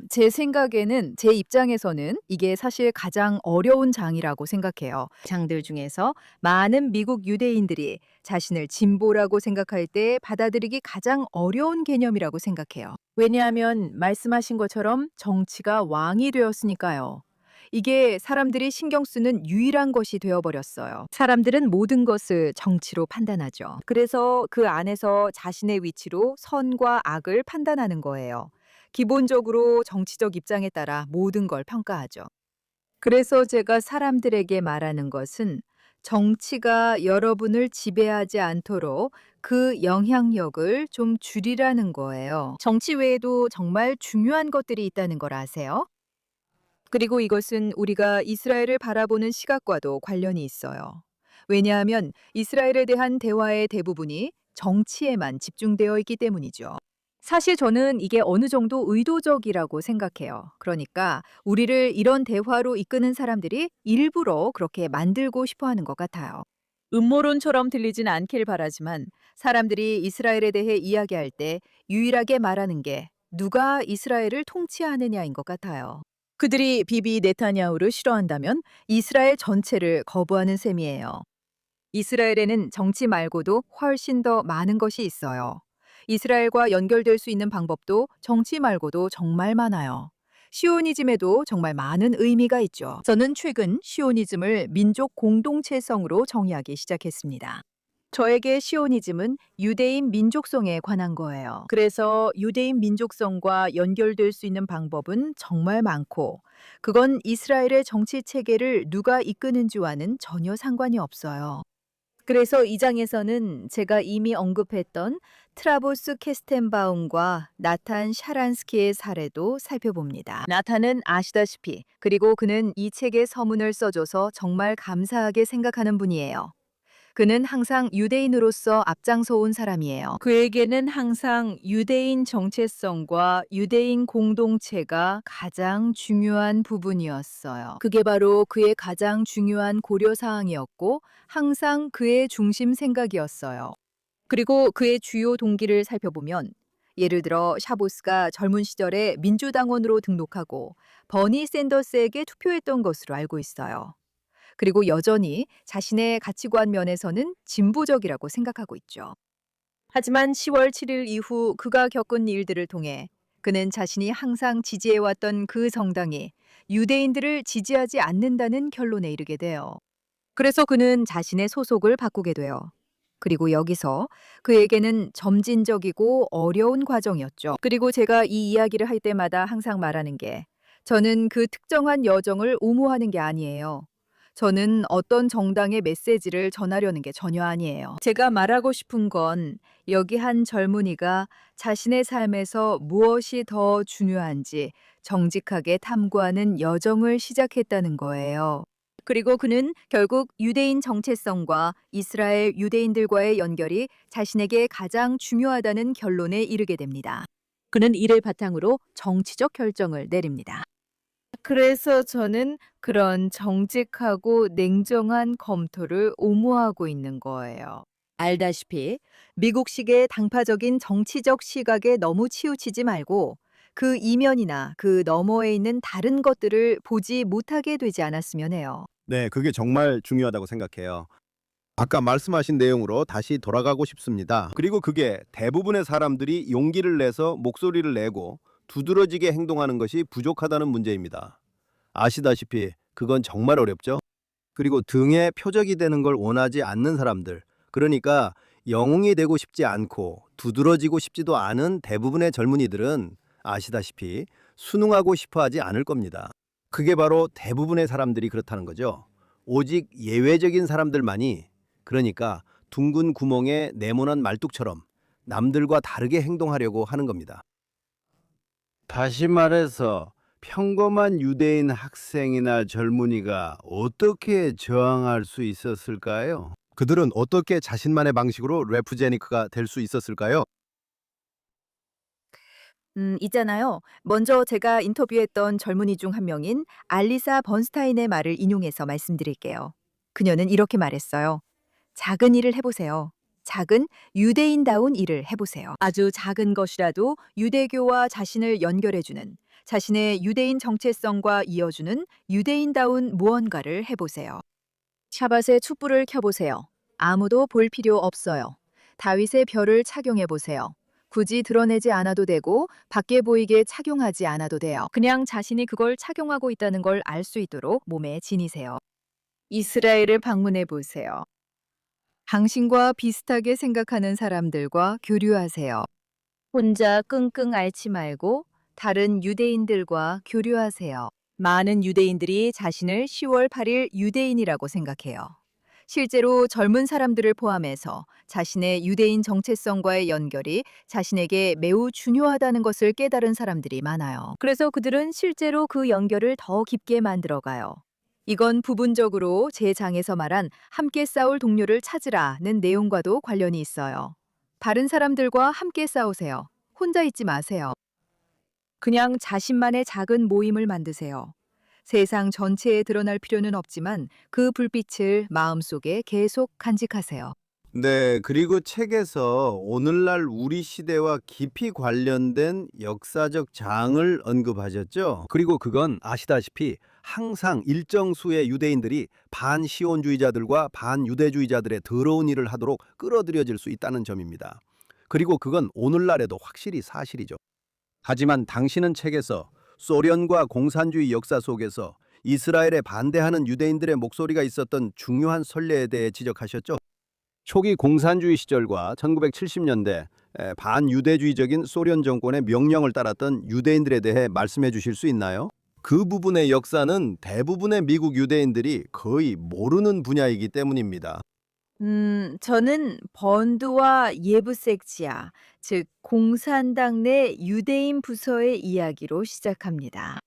제 생각에는 제 입장에서는 이게 사실 가장 어려운 장이라고 생각해요. 장들 중에서 많은 미국 유대인들이 자신을 진보라고 생각할 때 받아들이기 가장 어려운 개념이라고 생각해요. 왜냐하면 말씀하신 것처럼 정치가 왕이 되었으니까요. 이게 사람들이 신경 쓰는 유일한 것이 되어버렸어요. 사람들은 모든 것을 정치로 판단하죠. 그래서 그 안에서 자신의 위치로 선과 악을 판단하는 거예요. 기본적으로 정치적 입장에 따라 모든 걸 평가하죠. 그래서 제가 사람들에게 말하는 것은 정치가 여러분을 지배하지 않도록 그 영향력을 좀 줄이라는 거예요. 정치 외에도 정말 중요한 것들이 있다는 걸 아세요? 그리고 이것은 우리가 이스라엘을 바라보는 시각과도 관련이 있어요. 왜냐하면 이스라엘에 대한 대화의 대부분이 정치에만 집중되어 있기 때문이죠. 사실 저는 이게 어느 정도 의도적이라고 생각해요. 그러니까 우리를 이런 대화로 이끄는 사람들이 일부러 그렇게 만들고 싶어 하는 것 같아요. 음모론처럼 들리진 않길 바라지만 사람들이 이스라엘에 대해 이야기할 때 유일하게 말하는 게 누가 이스라엘을 통치하느냐인 것 같아요. 그들이 비비 네타냐후를 싫어한다면 이스라엘 전체를 거부하는 셈이에요. 이스라엘에는 정치 말고도 훨씬 더 많은 것이 있어요. 이스라엘과 연결될 수 있는 방법도 정치 말고도 정말 많아요. 시오니즘에도 정말 많은 의미가 있죠. 저는 최근 시오니즘을 민족 공동체성으로 정의하기 시작했습니다. 저에게 시오니즘은 유대인 민족성에 관한 거예요. 그래서 유대인 민족성과 연결될 수 있는 방법은 정말 많고, 그건 이스라엘의 정치 체계를 누가 이끄는지와는 전혀 상관이 없어요. 그래서 이 장에서는 제가 이미 언급했던 트라보스 캐스텐바움과 나탄 샤란스키의 사례도 살펴봅니다. 나탄은 아시다시피, 그리고 그는 이 책에 서문을 써줘서 정말 감사하게 생각하는 분이에요. 그는 항상 유대인으로서 앞장서 온 사람이에요. 그에게는 항상 유대인 정체성과 유대인 공동체가 가장 중요한 부분이었어요. 그게 바로 그의 가장 중요한 고려사항이었고, 항상 그의 중심 생각이었어요. 그리고 그의 주요 동기를 살펴보면, 예를 들어 샤보스가 젊은 시절에 민주당원으로 등록하고 버니 샌더스에게 투표했던 것으로 알고 있어요. 그리고 여전히 자신의 가치관 면에서는 진보적이라고 생각하고 있죠. 하지만 10월 7일 이후 그가 겪은 일들을 통해 그는 자신이 항상 지지해왔던 그 정당이 유대인들을 지지하지 않는다는 결론에 이르게 돼요. 그래서 그는 자신의 소속을 바꾸게 돼요. 그리고 여기서 그에게는 점진적이고 어려운 과정이었죠. 그리고 제가 이 이야기를 할 때마다 항상 말하는 게, 저는 그 특정한 여정을 옹호하는 게 아니에요. 저는 어떤 정당의 메시지를 전하려는 게 전혀 아니에요. 제가 말하고 싶은 건 여기 한 젊은이가 자신의 삶에서 무엇이 더 중요한지 정직하게 탐구하는 여정을 시작했다는 거예요. 그리고 그는 결국 유대인 정체성과 이스라엘 유대인들과의 연결이 자신에게 가장 중요하다는 결론에 이르게 됩니다. 그는 이를 바탕으로 정치적 결정을 내립니다. 그래서 저는 그런 정직하고 냉정한 검토를 옹호하고 있는 거예요. 알다시피 미국식의 당파적인 정치적 시각에 너무 치우치지 말고 그 이면이나 그 너머에 있는 다른 것들을 보지 못하게 되지 않았으면 해요. 네, 그게 정말 중요하다고 생각해요. 아까 말씀하신 내용으로 다시 돌아가고 싶습니다. 그리고 그게 대부분의 사람들이 용기를 내서 목소리를 내고 두드러지게 행동하는 것이 부족하다는 문제입니다. 아시다시피 그건 정말 어렵죠. 그리고 등에 표적이 되는 걸 원하지 않는 사람들, 그러니까 영웅이 되고 싶지 않고 두드러지고 싶지도 않은 대부분의 젊은이들은 아시다시피 순응하고 싶어 하지 않을 겁니다. 그게 바로 대부분의 사람들이 그렇다는 거죠. 오직 예외적인 사람들만이, 그러니까 둥근 구멍에 네모난 말뚝처럼 남들과 다르게 행동하려고 하는 겁니다. 다시 말해서 평범한 유대인 학생이나 젊은이가 어떻게 저항할 수 있었을까요? 그들은 어떻게 자신만의 방식으로 레프제니크가 될 수 있었을까요? 있잖아요. 먼저 제가 인터뷰했던 젊은이 중 한 명인 알리사 번스타인의 말을 인용해서 말씀드릴게요. 그녀는 이렇게 말했어요. 작은 일을 해보세요. 작은 유대인다운 일을 해보세요. 아주 작은 것이라도 유대교와 자신을 연결해주는, 자신의 유대인 정체성과 이어주는 유대인다운 무언가를 해보세요. 샤밧에 촛불을 켜보세요. 아무도 볼 필요 없어요. 다윗의 별을 착용해보세요. 굳이 드러내지 않아도 되고 밖에 보이게 착용하지 않아도 돼요. 그냥 자신이 그걸 착용하고 있다는 걸 알 수 있도록 몸에 지니세요. 이스라엘을 방문해 보세요. 당신과 비슷하게 생각하는 사람들과 교류하세요. 혼자 끙끙 앓지 말고 다른 유대인들과 교류하세요. 많은 유대인들이 자신을 10월 8일 유대인이라고 생각해요. 실제로 젊은 사람들을 포함해서 자신의 유대인 정체성과의 연결이 자신에게 매우 중요하다는 것을 깨달은 사람들이 많아요. 그래서 그들은 실제로 그 연결을 더 깊게 만들어가요. 이건 부분적으로 제 장에서 말한 함께 싸울 동료를 찾으라는 내용과도 관련이 있어요. 다른 사람들과 함께 싸우세요. 혼자 있지 마세요. 그냥 자신만의 작은 모임을 만드세요. 세상 전체에 드러날 필요는 없지만 그 불빛을 마음속에 계속 간직하세요. 네, 그리고 책에서 오늘날 우리 시대와 깊이 관련된 역사적 장을 언급하셨죠? 그리고 그건 아시다시피 항상 일정 수의 유대인들이 반시온주의자들과 반유대주의자들의 더러운 일을 하도록 끌어들여질 수 있다는 점입니다. 그리고 그건 오늘날에도 확실히 사실이죠. 하지만 당신은 책에서 소련과 공산주의 역사 속에서 이스라엘에 반대하는 유대인들의 목소리가 있었던 중요한 선례에 대해 지적하셨죠. 초기 공산주의 시절과 1970년대 반유대주의적인 소련 정권의 명령을 따랐던 유대인들에 대해 말씀해 주실 수 있나요? 그 부분의 역사는 대부분의 미국 유대인들이 거의 모르는 분야이기 때문입니다. 저는 번드와 예브섹치아, 즉 공산당 내 유대인 부서의 이야기로 시작합니다.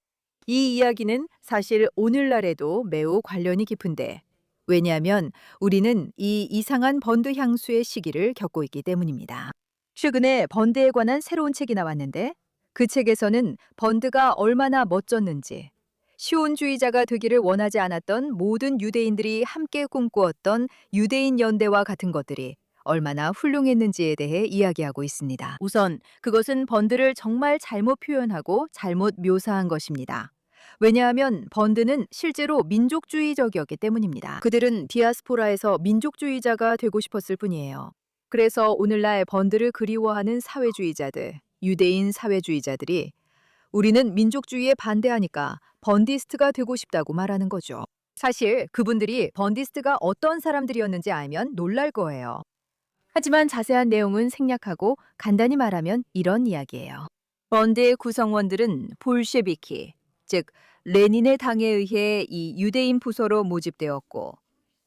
이 이야기는 사실 오늘날에도 매우 관련이 깊은데, 왜냐하면 우리는 이 이상한 번드 향수의 시기를 겪고 있기 때문입니다. 최근에 번드에 관한 새로운 책이 나왔는데, 그 책에서는 번드가 얼마나 멋졌는지, 시온주의자가 되기를 원하지 않았던 모든 유대인들이 함께 꿈꾸었던 유대인 연대와 같은 것들이 얼마나 훌륭했는지에 대해 이야기하고 있습니다. 우선 그것은 번드를 정말 잘못 표현하고 잘못 묘사한 것입니다. 왜냐하면 번드는 실제로 민족주의적이었기 때문입니다. 그들은 디아스포라에서 민족주의자가 되고 싶었을 뿐이에요. 그래서 오늘날 번드를 그리워하는 사회주의자들, 유대인 사회주의자들이 우리는 민족주의에 반대하니까 번디스트가 되고 싶다고 말하는 거죠. 사실 그분들이 번디스트가 어떤 사람들이었는지 알면 놀랄 거예요. 하지만 자세한 내용은 생략하고 간단히 말하면 이런 이야기예요. 번드의 구성원들은 볼셰비키, 즉 레닌의 당에 의해 이 유대인 부서로 모집되었고,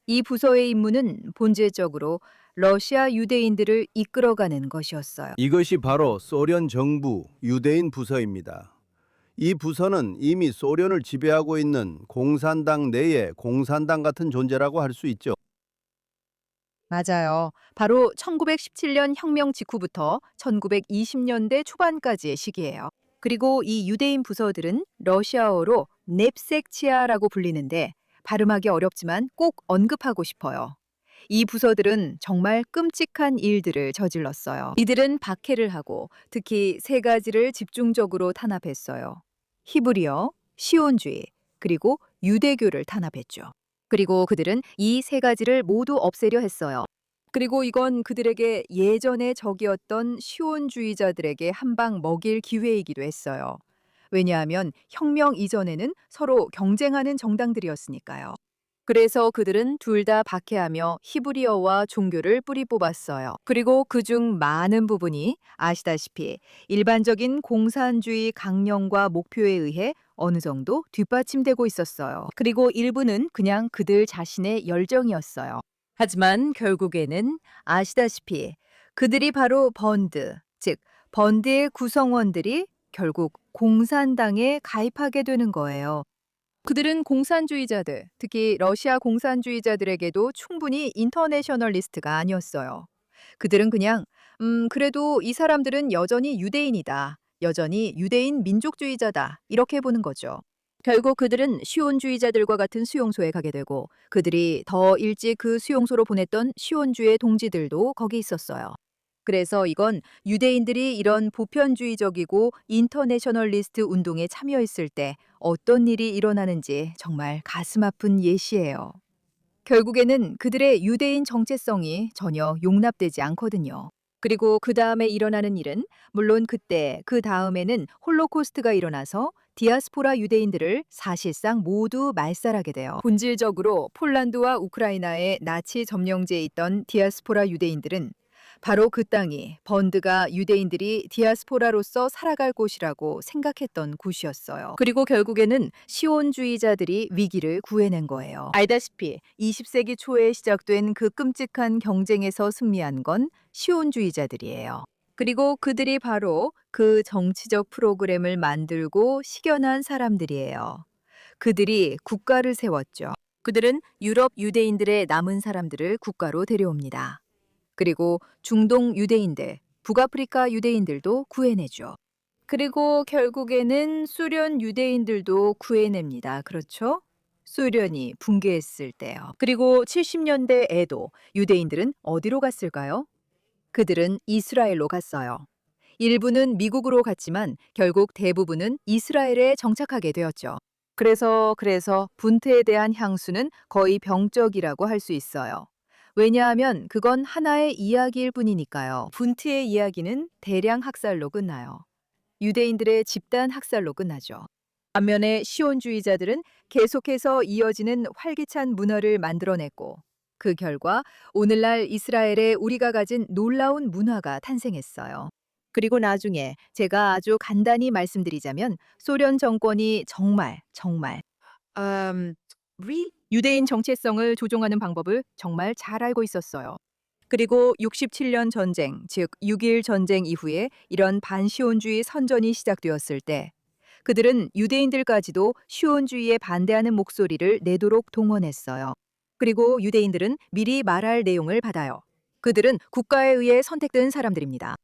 이 부서의 임무는 본질적으로 러시아 유대인들을 이끌어가는 것이었어요. 이것이 바로 소련 정부 유대인 부서입니다. 이 부서는 이미 소련을 지배하고 있는 공산당 내의 공산당 같은 존재라고 할 수 있죠. 맞아요. 바로 1917년 혁명 직후부터 1920년대 초반까지의 시기예요. 그리고 이 유대인 부서들은 러시아어로 넵섹치아라고 불리는데 발음하기 어렵지만 꼭 언급하고 싶어요. 이 부서들은 정말 끔찍한 일들을 저질렀어요. 이들은 박해를 하고 특히 세 가지를 집중적으로 탄압했어요. 히브리어, 시온주의, 그리고 유대교를 탄압했죠. 그리고 그들은 이 세 가지를 모두 없애려 했어요. 그리고 이건 그들에게 예전의 적이었던 시온주의자들에게 한 방 먹일 기회이기도 했어요. 왜냐하면 혁명 이전에는 서로 경쟁하는 정당들이었으니까요. 그래서 그들은 둘 다 박해하며 히브리어와 종교를 뿌리 뽑았어요. 그리고 그중 많은 부분이 아시다시피 일반적인 공산주의 강령과 목표에 의해 어느 정도 뒷받침되고 있었어요. 그리고 일부는 그냥 그들 자신의 열정이었어요. 하지만 결국에는 아시다시피 그들이 바로 번드, 즉 번드의 구성원들이 결국 공산당에 가입하게 되는 거예요. 그들은 공산주의자들, 특히 러시아 공산주의자들에게도 충분히 인터내셔널리스트가 아니었어요. 그들은 그냥 그래도 이 사람들은 여전히 유대인이다. 여전히 유대인 민족주의자다. 이렇게 보는 거죠. 결국 그들은 시온주의자들과 같은 수용소에 가게 되고 그들이 더 일찍 그 수용소로 보냈던 시온주의 동지들도 거기 있었어요. 그래서 이건 유대인들이 이런 보편주의적이고 인터내셔널리스트 운동에 참여했을 때 어떤 일이 일어나는지 정말 가슴 아픈 예시예요. 결국에는 그들의 유대인 정체성이 전혀 용납되지 않거든요. 그리고 그 다음에 일어나는 일은 물론 그때 그 다음에는 홀로코스트가 일어나서 디아스포라 유대인들을 사실상 모두 말살하게 돼요. 본질적으로 폴란드와 우크라이나의 나치 점령지에 있던 디아스포라 유대인들은 바로 그 땅이 번드가 유대인들이 디아스포라로서 살아갈 곳이라고 생각했던 곳이었어요. 그리고 결국에는 시온주의자들이 위기를 구해낸 거예요. 알다시피 20세기 초에 시작된 그 끔찍한 경쟁에서 승리한 건 시온주의자들이에요. 그리고 그들이 바로 그 정치적 프로그램을 만들고 식견한 사람들이에요. 그들이 국가를 세웠죠. 그들은 유럽 유대인들의 남은 사람들을 국가로 데려옵니다. 그리고 중동 유대인들, 북아프리카 유대인들도 구해내죠. 그리고 결국에는 수련 유대인들도 구해냅니다. 그렇죠? 소련이 붕괴했을 때요. 그리고 70년대에도 유대인들은 어디로 갔을까요? 그들은 이스라엘로 갔어요. 일부는 미국으로 갔지만 결국 대부분은 이스라엘에 정착하게 되었죠. 그래서 분트에 대한 향수는 거의 병적이라고 할 수 있어요. 왜냐하면 그건 하나의 이야기일 뿐이니까요. 분트의 이야기는 대량 학살로 끝나요. 유대인들의 집단 학살로 끝나죠. 반면에 시온주의자들은 계속해서 이어지는 활기찬 문화를 만들어냈고 그 결과 오늘날 이스라엘에 우리가 가진 놀라운 문화가 탄생했어요. 그리고 나중에 제가 아주 간단히 말씀드리자면 소련 정권이 정말 유대인 정체성을 조종하는 방법을 정말 잘 알고 있었어요. 그리고 67년 전쟁, 즉 6.1 전쟁 이후에 이런 반시온주의 선전이 시작되었을 때 그들은 유대인들까지도 시온주의에 반대하는 목소리를 내도록 동원했어요. 그리고 유대인들은 미리 말할 내용을 받아요. 그들은 국가에 의해 선택된 사람들입니다.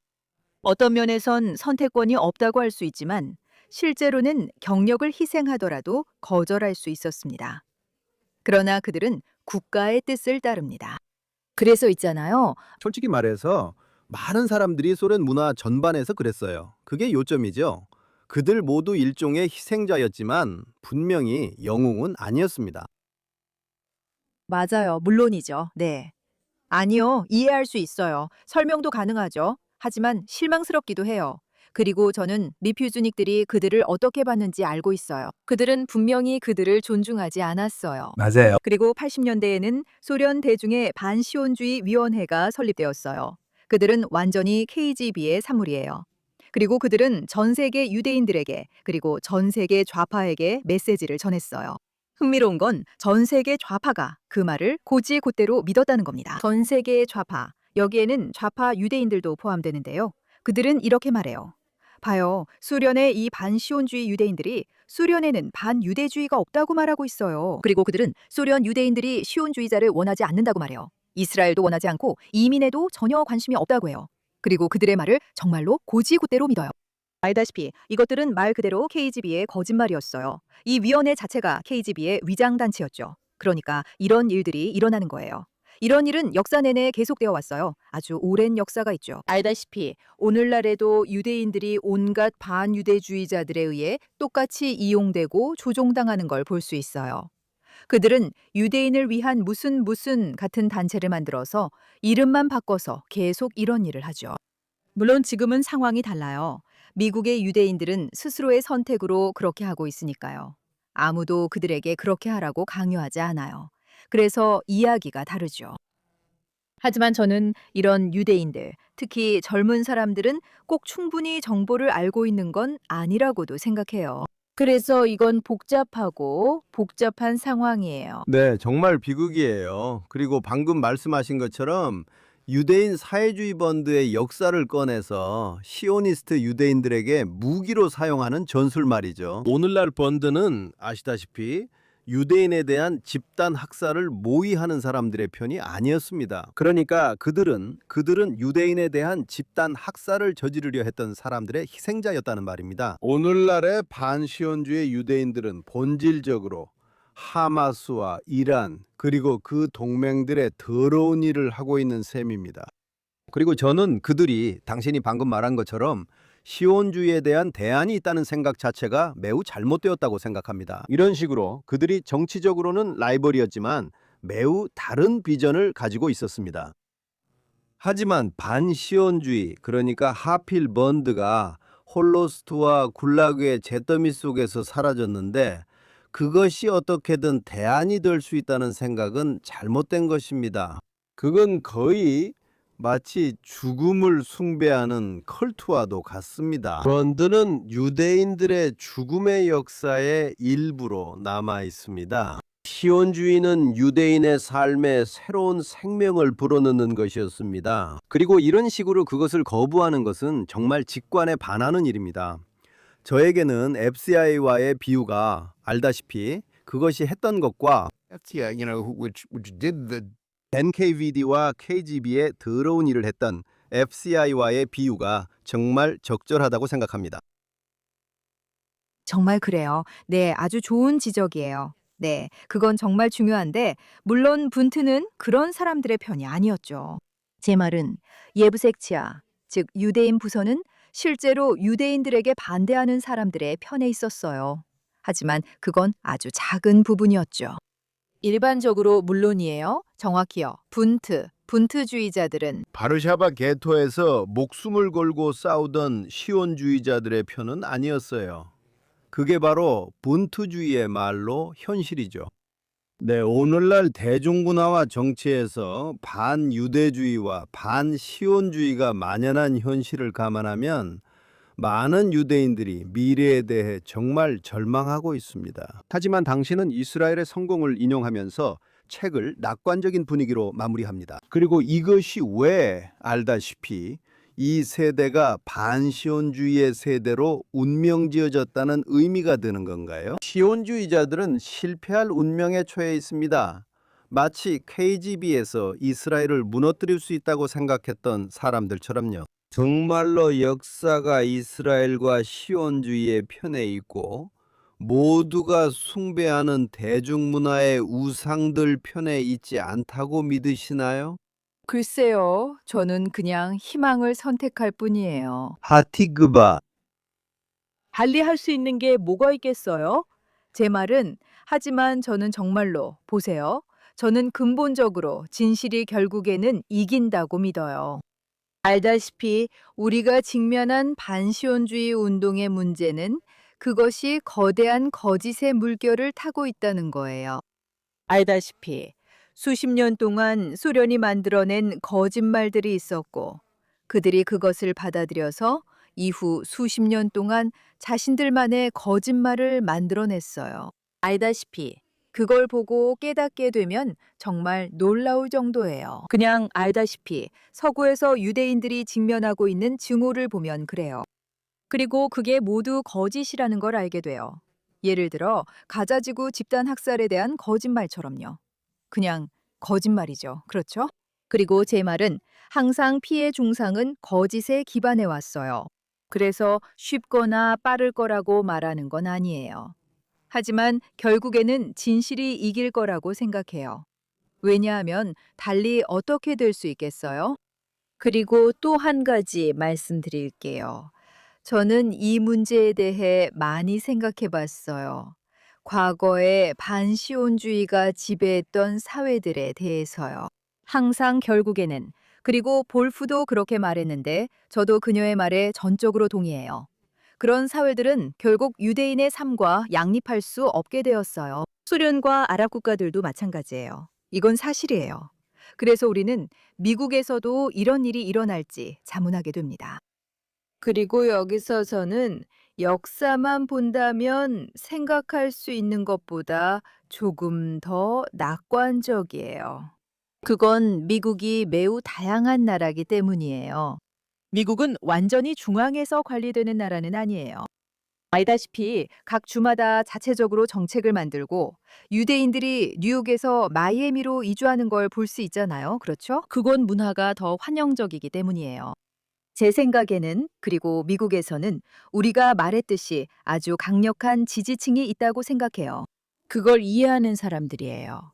어떤 면에선 선택권이 없다고 할 수 있지만 실제로는 경력을 희생하더라도 거절할 수 있었습니다. 그러나 그들은 국가의 뜻을 따릅니다. 그래서 있잖아요. 솔직히 말해서 많은 사람들이 소련 문화 전반에서 그랬어요. 그게 요점이죠. 그들 모두 일종의 희생자였지만 분명히 영웅은 아니었습니다. 맞아요. 물론이죠. 네. 아니요. 이해할 수 있어요. 설명도 가능하죠. 하지만 실망스럽기도 해요. 그리고 저는 리퓨즈닉들이 그들을 어떻게 봤는지 알고 있어요. 그들은 분명히 그들을 존중하지 않았어요. 맞아요. 그리고 80년대에는 소련 대중의 반시온주의 위원회가 설립되었어요. 그들은 완전히 KGB의 사물이에요. 그리고 그들은 전 세계 유대인들에게 그리고 전 세계 좌파에게 메시지를 전했어요. 흥미로운 건 전 세계 좌파가 그 말을 곧이곧대로 믿었다는 겁니다. 전 세계 좌파, 여기에는 좌파 유대인들도 포함되는데요. 그들은 이렇게 말해요. 봐요, 수련의 이 반시온주의 유대인들이 수련에는 반유대주의가 없다고 말하고 있어요. 그리고 그들은 수련 유대인들이 시온주의자를 원하지 않는다고 말해요. 이스라엘도 원하지 않고 이민에도 전혀 관심이 없다고 해요. 그리고 그들의 말을 정말로 곧이곧대로 믿어요. 알다시피 이것들은 말 그대로 KGB의 거짓말이었어요. 이 위원회 자체가 KGB의 위장단체였죠. 그러니까 이런 일들이 일어나는 거예요. 이런 일은 역사 내내 계속되어 왔어요. 아주 오랜 역사가 있죠. 알다시피 오늘날에도 유대인들이 온갖 반유대주의자들에 의해 똑같이 이용되고 조종당하는 걸 볼 수 있어요. 그들은 유대인을 위한 무슨 같은 단체를 만들어서 이름만 바꿔서 계속 이런 일을 하죠. 물론 지금은 상황이 달라요. 미국의 유대인들은 스스로의 선택으로 그렇게 하고 있으니까요. 아무도 그들에게 그렇게 하라고 강요하지 않아요. 그래서 이야기가 다르죠. 하지만 저는 이런 유대인들, 특히 젊은 사람들은 꼭 충분히 정보를 알고 있는 건 아니라고도 생각해요. 그래서 이건 복잡한 상황이에요. 네, 정말 비극이에요. 그리고 방금 말씀하신 것처럼 유대인 사회주의 펀드의 역사를 꺼내서 시오니스트 유대인들에게 무기로 사용하는 전술말이죠. 오늘날 펀드는 아시다시피 유대인에 대한 집단 학살을 모의하는 사람들의 편이 아니었습니다. 그러니까 그들은 유대인에 대한 집단 학살을 저지르려 했던 사람들의 희생자였다는 말입니다. 오늘날의 반시온주의 유대인들은 본질적으로 하마스와 이란 그리고 그 동맹들의 더러운 일을 하고 있는 셈입니다. 그리고 저는 그들이 당신이 방금 말한 것처럼 시온주의에 대한 대안이 있다는 생각 자체가 매우 잘못되었다고 생각합니다. 이런 식으로 그들이 정치적으로는 라이벌이었지만 매우 다른 비전을 가지고 있었습니다. 하지만 반시온주의, 그러니까 하필 펀드가 홀로스트와 굴라그의 잿더미 속에서 사라졌는데 그것이 어떻게든 대안이 될 수 있다는 생각은 잘못된 것입니다. 그건 거의 마치 죽음을 숭배하는 컬트와도 같습니다. 펀드는 유대인들의 죽음의 역사의 일부로 남아 있습니다. 시온주의는 유대인의 삶에 새로운 생명을 불어넣는 것이었습니다. 그리고 이런 식으로 그것을 거부하는 것은 정말 직관에 반하는 일입니다. 저에게는 FCI와의 비유가 알다시피 그것이 했던 것과 FTI, which did the NKVD와 KGB의 더러운 일을 했던 FCI와의 비유가 정말 적절하다고 생각합니다. 정말 그래요. 네, 아주 좋은 지적이에요. 네, 그건 정말 중요한데 물론 분트는 그런 사람들의 편이 아니었죠. 제 말은 예브섹치아, 즉 유대인 부서는 실제로 유대인들에게 반대하는 사람들의 편에 있었어요. 하지만 그건 아주 작은 부분이었죠. 일반적으로 물론이에요. 정확히요. 분트주의자들은 바르샤바 게토에서 목숨을 걸고 싸우던 시온주의자들의 편은 아니었어요. 그게 바로 분투주의의 말로 현실이죠. 네, 오늘날 대중문화와 정치에서 반유대주의와 반시온주의가 만연한 현실을 감안하면 많은 유대인들이 미래에 대해 정말 절망하고 있습니다. 하지만 당신은 이스라엘의 성공을 인용하면서 책을 낙관적인 분위기로 마무리합니다. 그리고 이것이 왜 알다시피 이 세대가 반시온주의의 세대로 운명지어졌다는 의미가 드는 건가요? 시온주의자들은 실패할 운명에 처해 있습니다. 마치 KGB에서 이스라엘을 무너뜨릴 수 있다고 생각했던 사람들처럼요. 정말로 역사가 이스라엘과 시온주의의 편에 있고 모두가 숭배하는 대중문화의 우상들 편에 있지 않다고 믿으시나요? 글쎄요, 저는 그냥 희망을 선택할 뿐이에요. 하티그바. 달리 할 수 있는 게 뭐가 있겠어요? 제 말은, 하지만 저는 정말로, 보세요. 저는 근본적으로 진실이 결국에는 이긴다고 믿어요. 알다시피 우리가 직면한 반시온주의 운동의 문제는 그것이 거대한 거짓의 물결을 타고 있다는 거예요. 알다시피 수십 년 동안 소련이 만들어낸 거짓말들이 있었고 그들이 그것을 받아들여서 이후 수십 년 동안 자신들만의 거짓말을 만들어냈어요. 알다시피 그걸 보고 깨닫게 되면 정말 놀라울 정도예요. 그냥 알다시피 서구에서 유대인들이 직면하고 있는 증오를 보면 그래요. 그리고 그게 모두 거짓이라는 걸 알게 돼요. 예를 들어 가자지구 집단 학살에 대한 거짓말처럼요. 그냥 거짓말이죠. 그렇죠? 그리고 제 말은 항상 피해 중상은 거짓에 기반해 왔어요. 그래서 쉽거나 빠를 거라고 말하는 건 아니에요. 하지만 결국에는 진실이 이길 거라고 생각해요. 왜냐하면 달리 어떻게 될 수 있겠어요? 그리고 또 한 가지 말씀드릴게요. 저는 이 문제에 대해 많이 생각해 봤어요. 과거에 반시온주의가 지배했던 사회들에 대해서요. 항상 결국에는, 그리고 볼프도 그렇게 말했는데 저도 그녀의 말에 전적으로 동의해요. 그런 사회들은 결국 유대인의 삶과 양립할 수 없게 되었어요. 소련과 아랍 국가들도 마찬가지예요. 이건 사실이에요. 그래서 우리는 미국에서도 이런 일이 일어날지 자문하게 됩니다. 그리고 여기서 저는 역사만 본다면 생각할 수 있는 것보다 조금 더 낙관적이에요. 그건 미국이 매우 다양한 나라이기 때문이에요. 미국은 완전히 중앙에서 관리되는 나라는 아니에요. 알다시피 각 주마다 자체적으로 정책을 만들고 유대인들이 뉴욕에서 마이애미로 이주하는 걸 볼 수 있잖아요. 그렇죠? 그건 문화가 더 환영적이기 때문이에요. 제 생각에는, 그리고 미국에서는 우리가 말했듯이 아주 강력한 지지층이 있다고 생각해요. 그걸 이해하는 사람들이에요.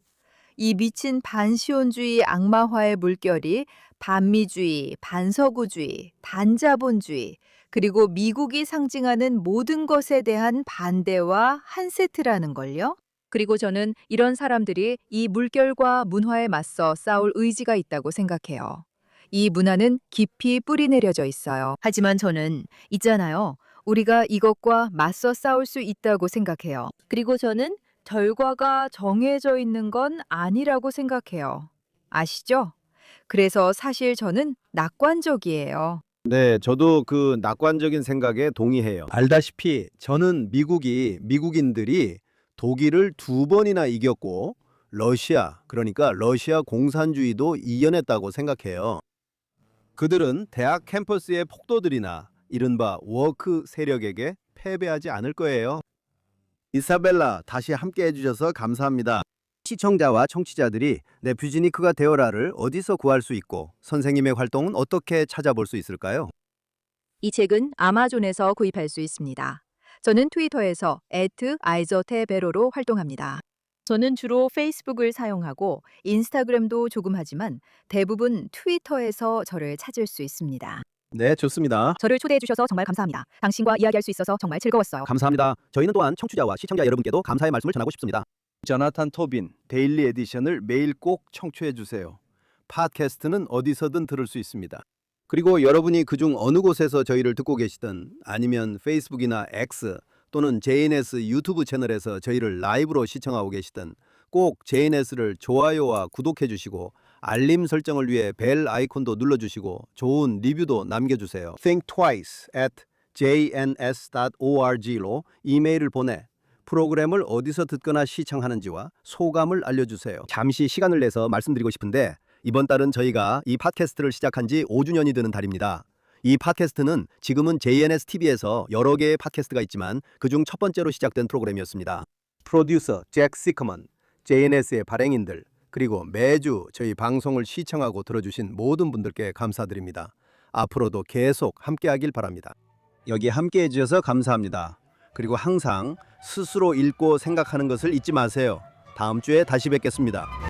이 미친 반시온주의 악마화의 물결이 반미주의, 반서구주의, 반자본주의, 그리고 미국이 상징하는 모든 것에 대한 반대와 한 세트라는 걸요. 그리고 저는 이런 사람들이 이 물결과 문화에 맞서 싸울 의지가 있다고 생각해요. 이 문화는 깊이 뿌리 내려져 있어요. 하지만 저는 있잖아요. 우리가 이것과 맞서 싸울 수 있다고 생각해요. 그리고 저는 결과가 정해져 있는 건 아니라고 생각해요. 아시죠? 그래서 사실 저는 낙관적이에요. 네, 저도 그 낙관적인 생각에 동의해요. 알다시피 저는 미국인들이 독일을 2번이나 이겼고 그러니까 러시아 공산주의도 이겨냈다고 생각해요. 그들은 대학 캠퍼스의 폭도들이나 이른바 워크 세력에게 패배하지 않을 거예요. 이사벨라, 다시 함께 해주셔서 감사합니다. 시청자와 청취자들이 네퓨지니크가 되어라를 어디서 구할 수 있고 선생님의 활동은 어떻게 찾아볼 수 있을까요? 이 책은 아마존에서 구입할 수 있습니다. 저는 트위터에서 @아이저테베로로 활동합니다. 저는 주로 페이스북을 사용하고 인스타그램도 조금 하지만 대부분 트위터에서 저를 찾을 수 있습니다. 네, 좋습니다. 저를 초대해 주셔서 정말 감사합니다. 당신과 이야기할 수 있어서 정말 즐거웠어요. 감사합니다. 저희는 또한 청취자와 시청자 여러분께도 감사의 말씀을 전하고 싶습니다. 조나탄 토빈 데일리 에디션을 매일 꼭 청취해 주세요. 팟캐스트는 어디서든 들을 수 있습니다. 그리고 여러분이 그중 어느 곳에서 저희를 듣고 계시든 아니면 페이스북이나 X 또는 JNS 유튜브 채널에서 저희를 라이브로 시청하고 계시든 꼭 JNS를 좋아요와 구독해 주시고 알림 설정을 위해 벨 아이콘도 눌러주시고 좋은 리뷰도 남겨주세요. Think twice at jns.org로 이메일을 보내 프로그램을 어디서 듣거나 시청하는지와 소감을 알려주세요. 잠시 시간을 내서 말씀드리고 싶은데 이번 달은 저희가 이 팟캐스트를 시작한 지 5주년이 되는 달입니다. 이 팟캐스트는 지금은 JNS TV에서 여러 개의 팟캐스트가 있지만 그중 첫 번째로 시작된 프로그램이었습니다. 프로듀서 잭 시커먼, JNS의 발행인들, 그리고 매주 저희 방송을 시청하고 들어주신 모든 분들께 감사드립니다. 앞으로도 계속 함께하길 바랍니다. 여기 함께해 주셔서 감사합니다. 그리고 항상 스스로 읽고 생각하는 것을 잊지 마세요. 다음 주에 다시 뵙겠습니다.